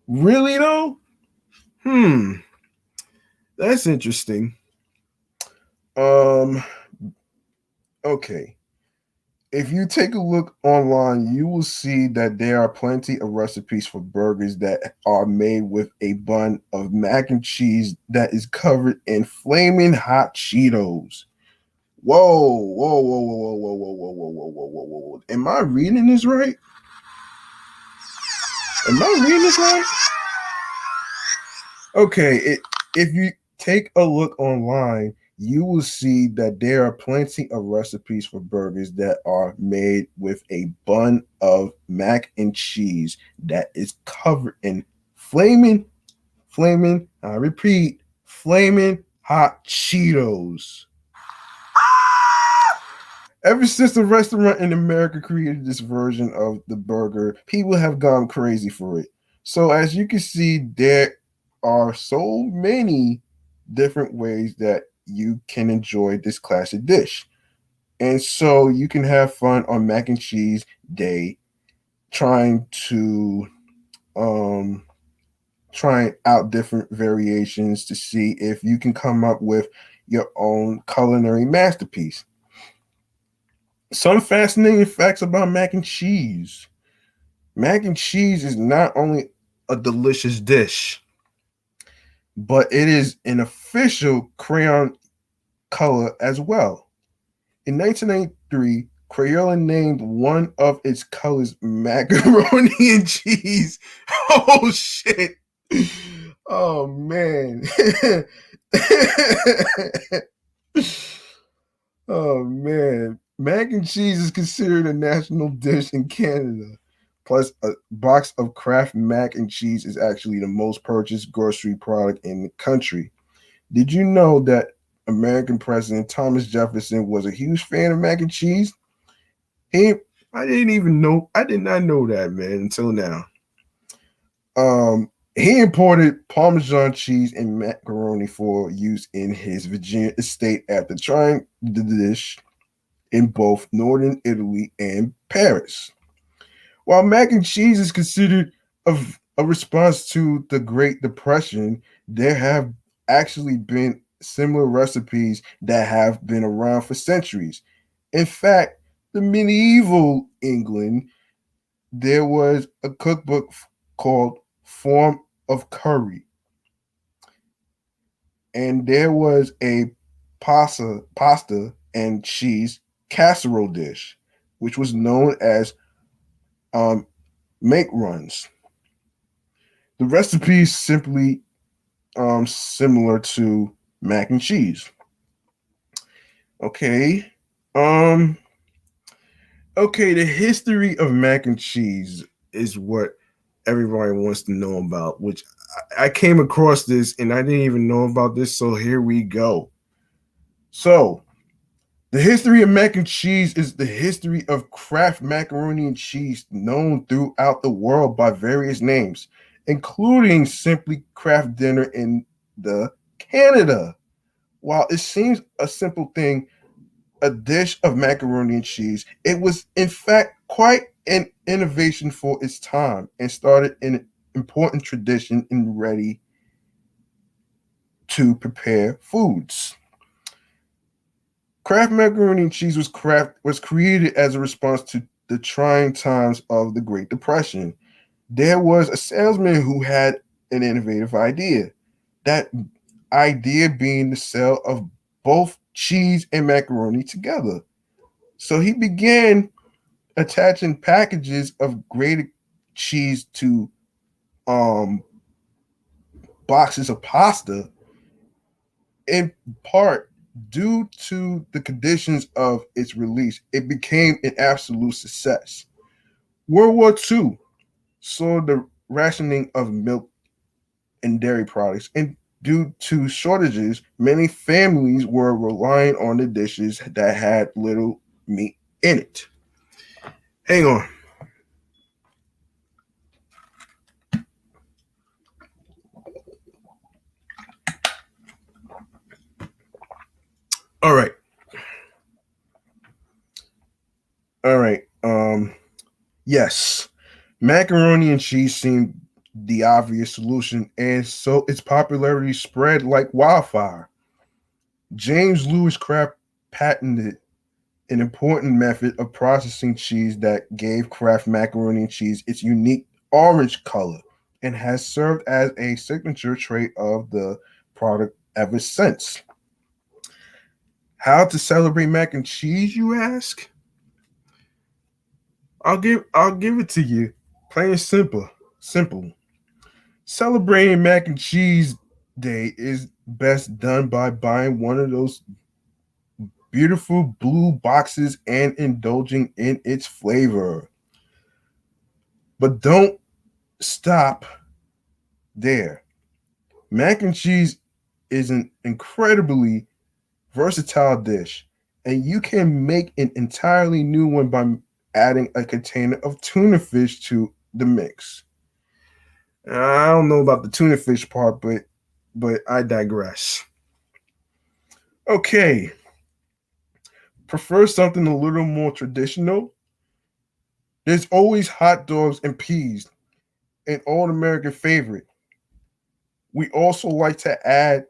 Really though? Hmm, that's interesting. Um, okay. If you take a look online, you will see that there are plenty of recipes for burgers that are made with a bun of mac and cheese that is covered in flaming hot Cheetos. Whoa, whoa, whoa, whoa, whoa, whoa, whoa, whoa, whoa, whoa, whoa, whoa, whoa. Am I reading this right? Am I reading this right? Okay, if you take a look online, you will see that there are plenty of recipes for burgers that are made with a bun of mac and cheese that is covered in I repeat, flaming hot Cheetos. Ever since the restaurant in America created this version of the burger, people have gone crazy for it. So, as you can see, there are so many different ways that you can enjoy this classic dish. And so you can have fun on mac and cheese day trying to um trying out different variations to see if you can come up with your own culinary masterpiece. Some fascinating facts about mac and cheese. Mac and cheese is not only a delicious dish, but it is an official crayon color as well. In 1993, Crayola named one of its colors macaroni and cheese. Oh shit. Oh man. Oh man. Mac and cheese is considered a national dish in Canada. Plus, a box of Kraft mac and cheese is actually the most purchased grocery product in the country. Did you know that American President Thomas Jefferson was a huge fan of mac and cheese? He, I didn't even know. I did not know that, man, until now. He imported Parmesan cheese and macaroni for use in his Virginia estate after trying the dish in both northern Italy and Paris. While mac and cheese is considered a response to the Great Depression, there have actually been similar recipes that have been around for centuries. In fact, the medieval England, there was a cookbook called Form of Curry, and there was a pasta and cheese casserole dish, which was known as make runs. The recipe is simply similar to mac and cheese. Okay. Um okay, the history of mac and cheese is what everybody wants to know about, which I came across this and I didn't even know about this, so here we go. So, the history of mac and cheese is the history of Kraft macaroni and cheese known throughout the world by various names, including simply Kraft Dinner in the Canada. While it seems a simple thing, a dish of macaroni and cheese, it was in fact quite an innovation for its time and started an important tradition in ready to prepare foods. Kraft macaroni and cheese was created as a response to the trying times of the Great Depression. There was a salesman who had an innovative idea. That idea being the sale of both cheese and macaroni together. So he began attaching packages of grated cheese to um, boxes of pasta, in part due to the conditions of its release. It became an absolute success. World War II saw the rationing of milk and dairy products, and due to shortages, many families were relying on the dishes that had little meat in it. Hang on. All right. All right. Yes. Macaroni and cheese seemed the obvious solution, and so its popularity spread like wildfire. James Lewis Kraft patented an important method of processing cheese that gave Kraft macaroni and cheese its unique orange color and has served as a signature trait of the product ever since. How to celebrate mac and cheese, you ask? I'll give it to you. Plain and simple. Simple. Celebrating mac and cheese day is best done by buying one of those beautiful blue boxes and indulging in its flavor. But don't stop there. Mac and cheese is an incredibly versatile dish, and you can make an entirely new one by adding a container of tuna fish to the mix. I don't know about the tuna fish part, but I digress. Okay, prefer something a little more traditional? There's always hot dogs and peas, an old American favorite. We also like to add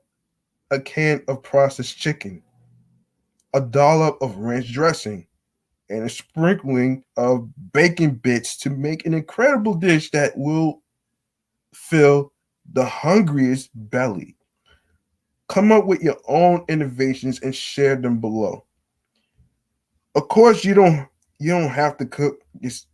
a can of processed chicken, a dollop of ranch dressing, and a sprinkling of bacon bits to make an incredible dish that will fill the hungriest belly. Come up with your own innovations and share them below. Of course, you don't have to cook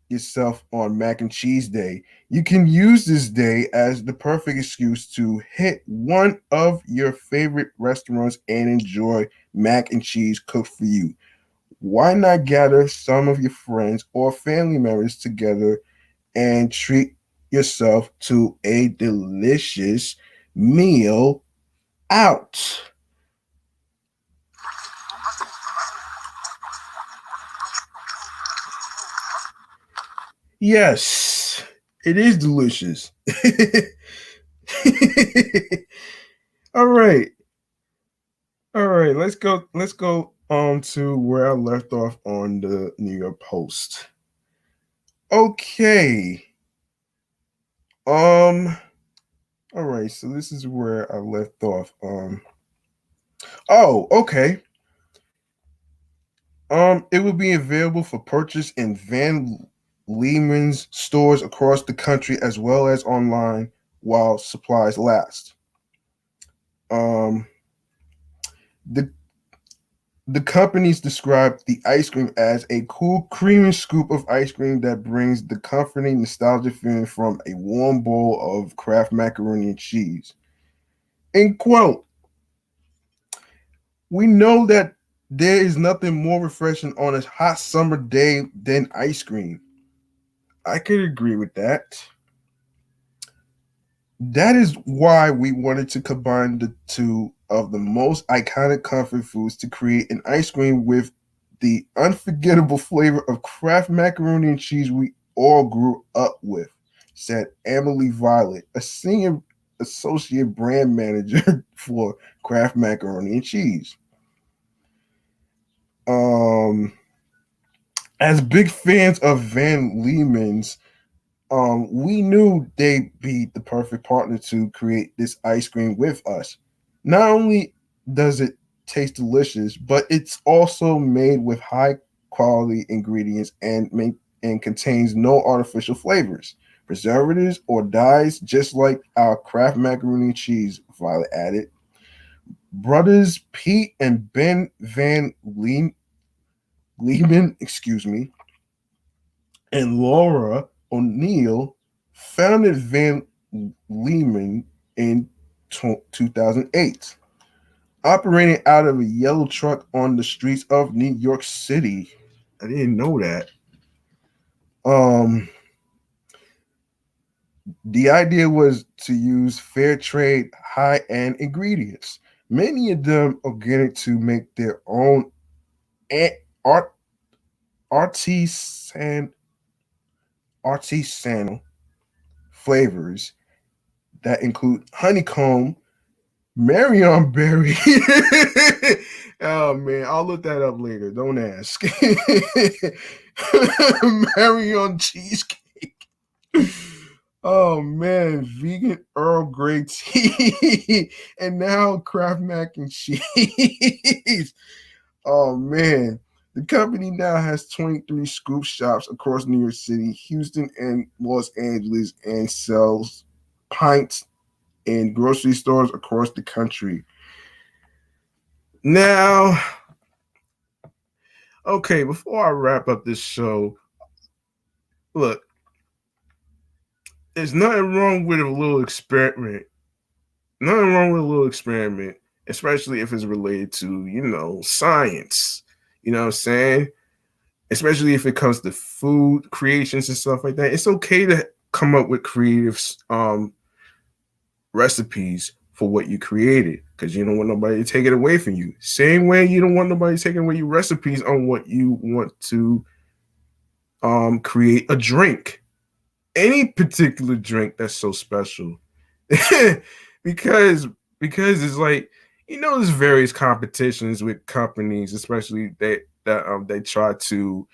yourself on mac and cheese day. You can use this day as the perfect excuse to hit one of your favorite restaurants and enjoy mac and cheese cooked for you. Why not gather some of your friends or family members together and treat yourself to a delicious meal out? Yes, it is delicious. All right. All right. Let's go to where I left off on the New York Post. Okay. Um all right, so this is where I left off. Oh, okay. It will be available for purchase in Van Lehman's stores across the country as well as online while supplies last. Um, the the companies described the ice cream as a cool, creamy scoop of ice cream that brings the comforting, nostalgic feeling from a warm bowl of Kraft macaroni and cheese. In quote, we know that there is nothing more refreshing on a hot summer day than ice cream. I could agree with that. That is why we wanted to combine the two of the most iconic comfort foods to create an ice cream with the unforgettable flavor of Kraft macaroni and cheese we all grew up with, said Emily Violet, a senior associate brand manager for Kraft macaroni and cheese. Um, as big fans of Van Lehman's, we knew they'd be the perfect partner to create this ice cream with us. Not only does it taste delicious, but it's also made with high quality ingredients and contains no artificial flavors, preservatives, or dyes, just like our Kraft macaroni and cheese. Violet added. Brothers Pete and Ben Van Lehman, excuse me, and Laura O'Neill founded Van Lehman in 2008, operating out of a yellow truck on the streets of New York City. I didn't know that. Um, the idea was to use fair trade, high end ingredients, many of them organic, to make their own art artisan artisanal flavors that include honeycomb, Marion Berry. Oh man, I'll look that up later. Don't ask. Marion cheesecake. Oh man, vegan Earl Grey tea, and now Kraft mac and cheese. Oh man, the company now has 23 scoop shops across New York City, Houston, and Los Angeles, and sells pints in grocery stores across the country. Now, okay, before I wrap up this show, look, there's nothing wrong with a little experiment. Nothing wrong with a little experiment, especially if it's related to, science. You know what I'm saying? Especially if it comes to food creations and stuff like that. It's okay to come up with creative recipes for what you created, because you don't want nobody to take it away from you. Same way you don't want nobody taking away your recipes on what you want to create a drink, any particular drink that's so special. because it's like, there's various competitions with companies, especially they try to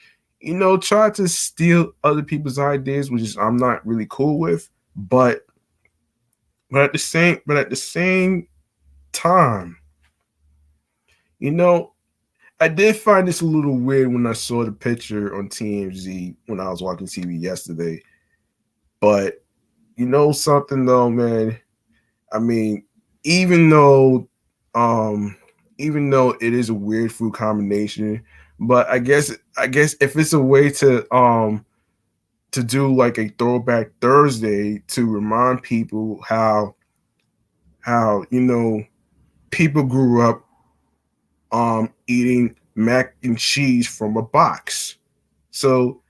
steal other people's ideas, which is I'm not really cool with. But at the same time, you know, I did find this a little weird when I saw the picture on TMZ when I was watching TV yesterday. But you know something though, man. I mean, even though um even though it is a weird food combination, But I guess if it's a way to do like a throwback Thursday to remind people how people grew up eating mac and cheese from a box. So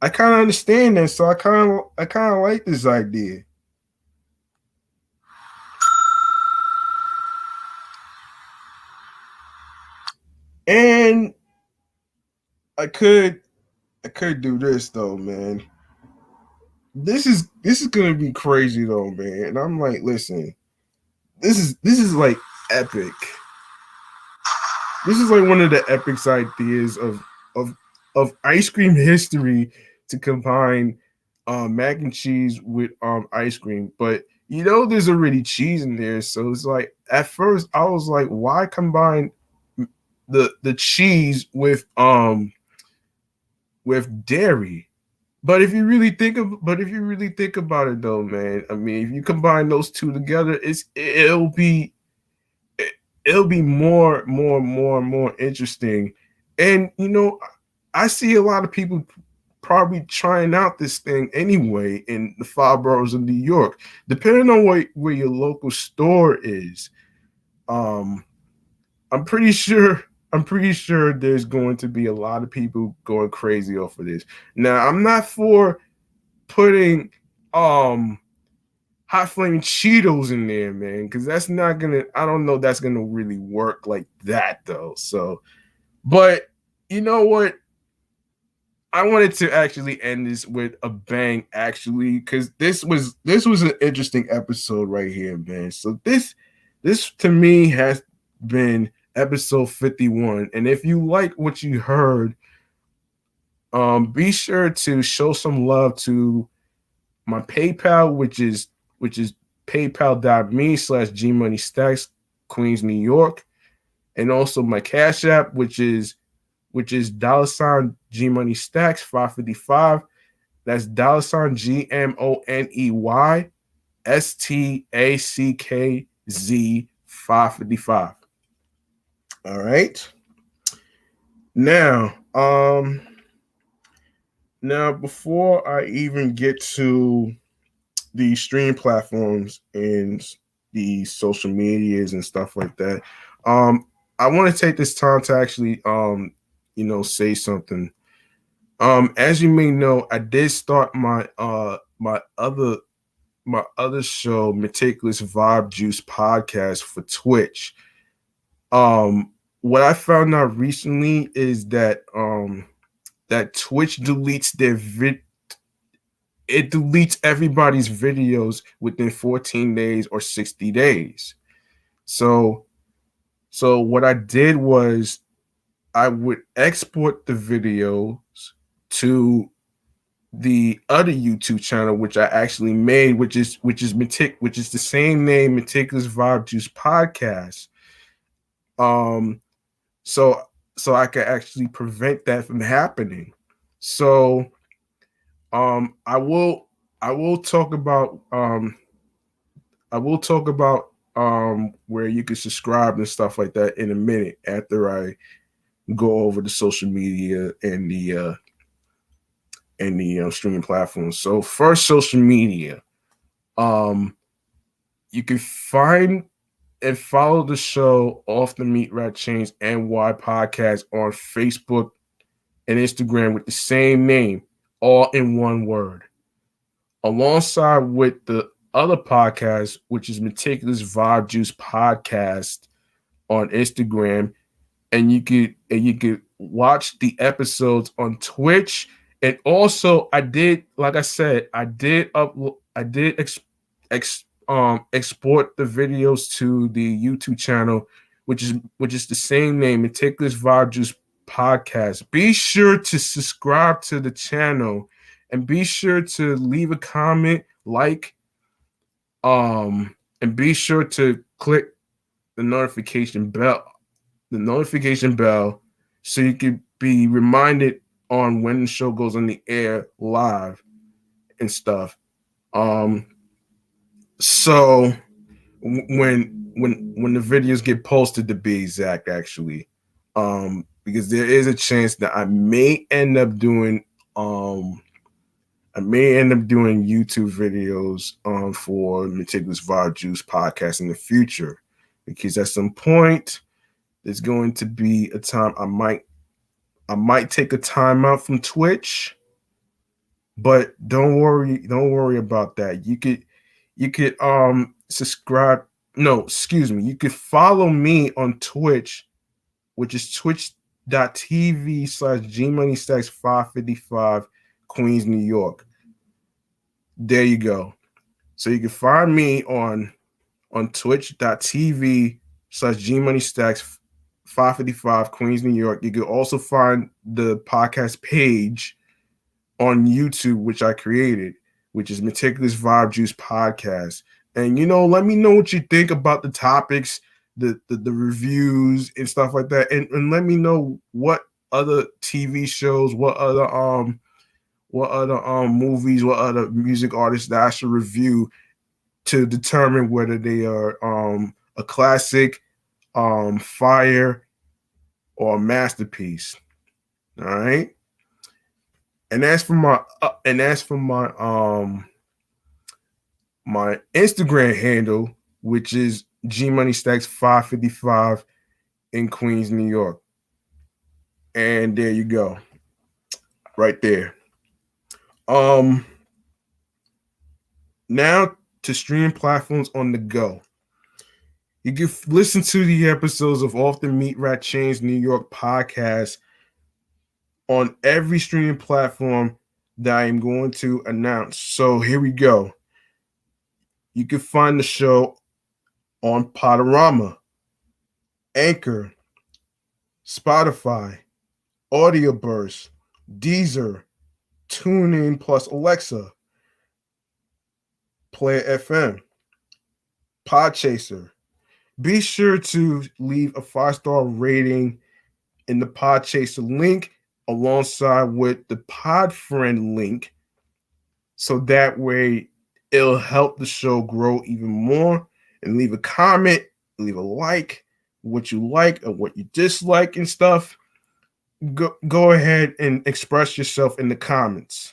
I kind of understand that. So I kind of like this idea. And I could I could do this though, man. This is gonna be crazy though, man. And I'm like, listen, this is like epic. This is like one of the epic ideas of of ice cream history to combine mac and cheese with ice cream. But there's already cheese in there, so it's like at first I was like, why combine the cheese with dairy? But if you really think about it though, man, I mean, if you combine those two together, it'll be more interesting. And I see a lot of people probably trying out this thing anyway in the five boroughs of New York, depending on where your local store is. Um, I'm pretty sure. I'm pretty sure there's going to be a lot of people going crazy off of this. Now, I'm not for putting hot flame Cheetos in there, man, because that's not gonna. I don't know that's gonna really work like that though. So, but you know what? I wanted to actually end this with a bang, actually, because this was an interesting episode right here, man. So this to me has been episode 51, and if you like what you heard, be sure to show some love to my PayPal, which is paypal.me/gmoneystacks, Queens, New York, and also my Cash App, which is $ G Money Stacks 555. That's $GMONEYSTACKZ 555. All right. Now, before I even get to the stream platforms and the social medias and stuff like that, I want to take this time to actually say something. As you may know, I did start my other show, Meticulous Vibe Juice Podcast, for Twitch. What I found out recently is that that Twitch deletes it deletes everybody's videos within 14 days or 60 days. So what I did was I would export the videos to the other YouTube channel, which I actually made, which is the same name, Meticulous Vibe Juice Podcast. So I can actually prevent that from happening. So I will talk about where you can subscribe and stuff like that in a minute after I go over the social media and the streaming platforms. So first, social media. You can find and follow the show Off the Meatrack Chainz NY podcast on Facebook and Instagram with the same name, all in one word. Alongside with the other podcast, which is Meticulous Vibe Juice Podcast on Instagram, and you could watch the episodes on Twitch. And also, I did, like I said, I did export the videos to the YouTube channel, which is the same name, Meticulous Vibe Juice Podcast. Be sure to subscribe to the channel and be sure to leave a comment, and be sure to click the notification bell, so you can be reminded on when the show goes on the air live and stuff. So when the videos get posted, to be exact, actually. Because there is a chance that I may end up doing YouTube videos for Meticulous Vibe Juice podcast in the future, because at some point there's going to be a time I might take a time out from Twitch, but don't worry about that. You could subscribe. No, excuse me. You could follow me on Twitch, which is twitch.tv/GMoneyStacks555 Queens, New York. There you go. So you can find me on twitch.tv/GMoneyStacks555 Queens, New York. You can also find the podcast page on YouTube, which I created, which is Meticulous Vibe Juice Podcast. And let me know what you think about the topics, the reviews and stuff like that, and let me know what other TV shows, what other movies, what other music artists that I should review to determine whether they are a classic, fire, or a masterpiece. All right. And as for my my Instagram handle, which is GMoneyStacks555 in Queens, New York. And there you go. Right there. Now to stream platforms on the go. You can listen to the episodes of Off the Meatrack Chainz New York podcast on every streaming platform that I am going to announce. So here we go. You can find the show on Podorama, Anchor, Spotify, Audioburst, Deezer, TuneIn plus Alexa, Player FM, Podchaser. Be sure to leave a 5-star rating in the Podchaser link alongside with the Podfriend link, so that way it'll help the show grow even more. And leave a comment, leave a like, what you like or what you dislike and stuff. Go ahead and express yourself in the comments.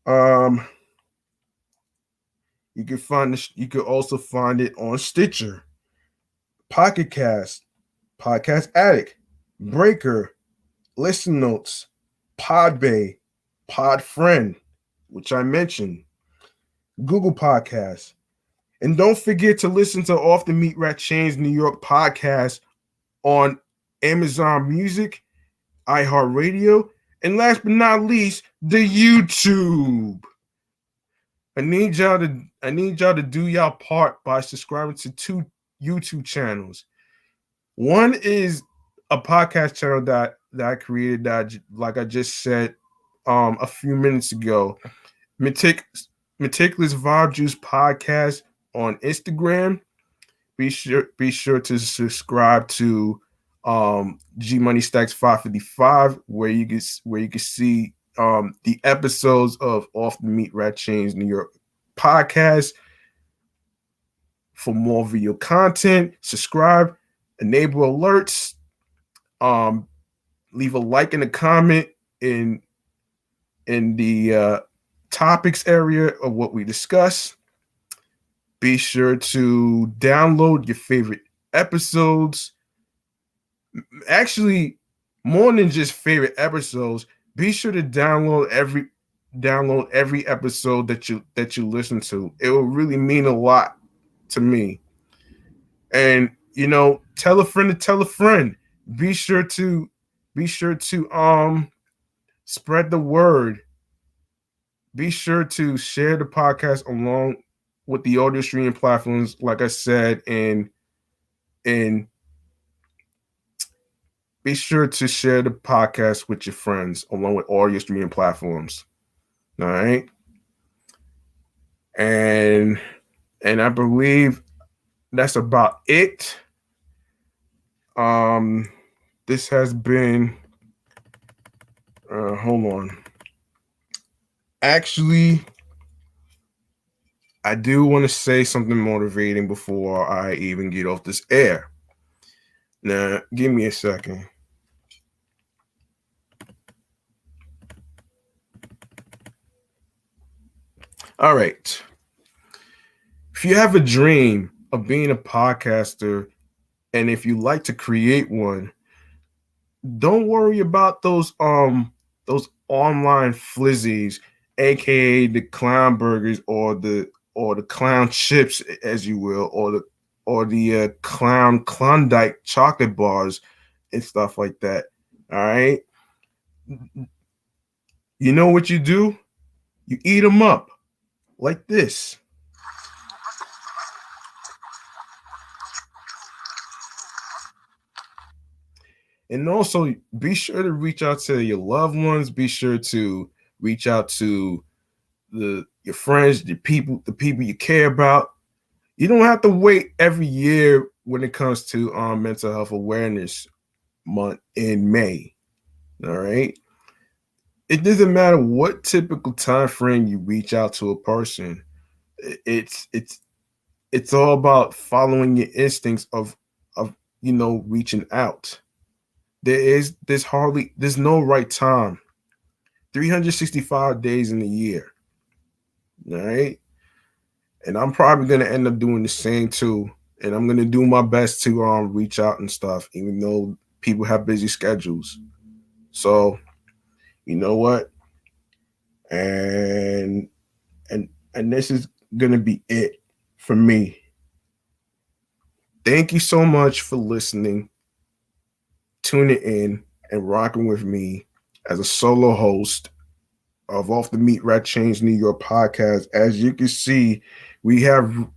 You can also find it on Stitcher, Pocket Cast, Podcast Addict, Breaker, Listen Notes, Podbay, Podfriend, which I mentioned, Google Podcasts. And don't forget to listen to Off the Meatrack Chainz New York podcast on Amazon Music, iHeartRadio, and last but not least, the YouTube. I need y'all to do y'all part by subscribing to 2 YouTube channels. One is a podcast channel that I created that, like I just said a few minutes ago, Meticulous Vibe Juice Podcast on Instagram. Be sure to subscribe to G Money Stacks 555, where you can see the episodes of Off the Meatrack Chainz New York podcast. For more video content, subscribe, enable alerts, leave a like and a comment in the topics area of what we discuss. Be sure to download your favorite episodes. Actually, more than just favorite episodes, be sure to download every episode that you listen to. It will really mean a lot to me. And tell a friend to tell a friend. Be sure to spread the word. Be sure to share the podcast along with the audio streaming platforms, like I said, and be sure to share the podcast with your friends along with all your streaming platforms. All right. And I believe that's about it. This has been hold on. Actually, I do want to say something motivating before I even get off this air. Now, give me a second. All right. If you have a dream of being a podcaster, and if you like to create one, don't worry about those online flizzies, aka the clown burgers or the clown chips, as you will, or the clown Klondike chocolate bars and stuff like that. All right, you know what you do? You eat them up like this. And also be sure to reach out to your loved ones. Be sure to reach out to your friends, the people you care about. You don't have to wait every year when it comes to mental health awareness month in May. All right. It doesn't matter what typical time frame you reach out to a person. It's all about following your instincts of reaching out. There's no right time. 365 days in a year. All right. And I'm probably gonna end up doing the same too. And I'm gonna do my best to reach out and stuff, even though people have busy schedules. So you know what? And and this is gonna be it for me. Thank you so much for listening, tuning in, and rocking with me as a solo host of Off the Meatrack Chainz New York podcast. We have,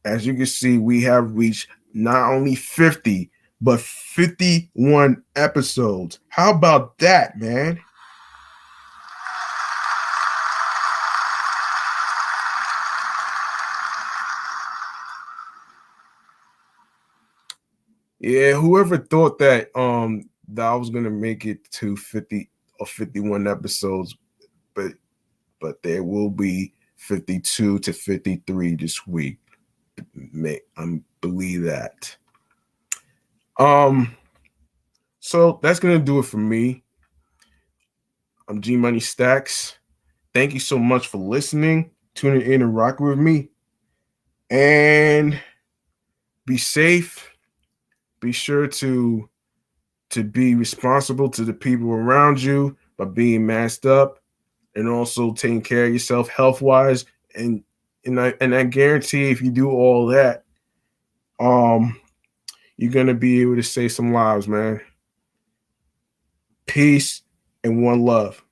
as you can see, we have reached not only 50, but 51 episodes. How about that, man? Yeah, whoever thought that I was gonna make it to 50 or 51 episodes, but there will be 52 to 53 this week. Believe that. So that's gonna do it for me. I'm G Money Stacks. Thank you so much for listening, tuning in and rocking with me. And be safe. Be sure to be responsible to the people around you by being masked up and also taking care of yourself health wise. And I guarantee if you do all that, you're gonna be able to save some lives, man. Peace and one love.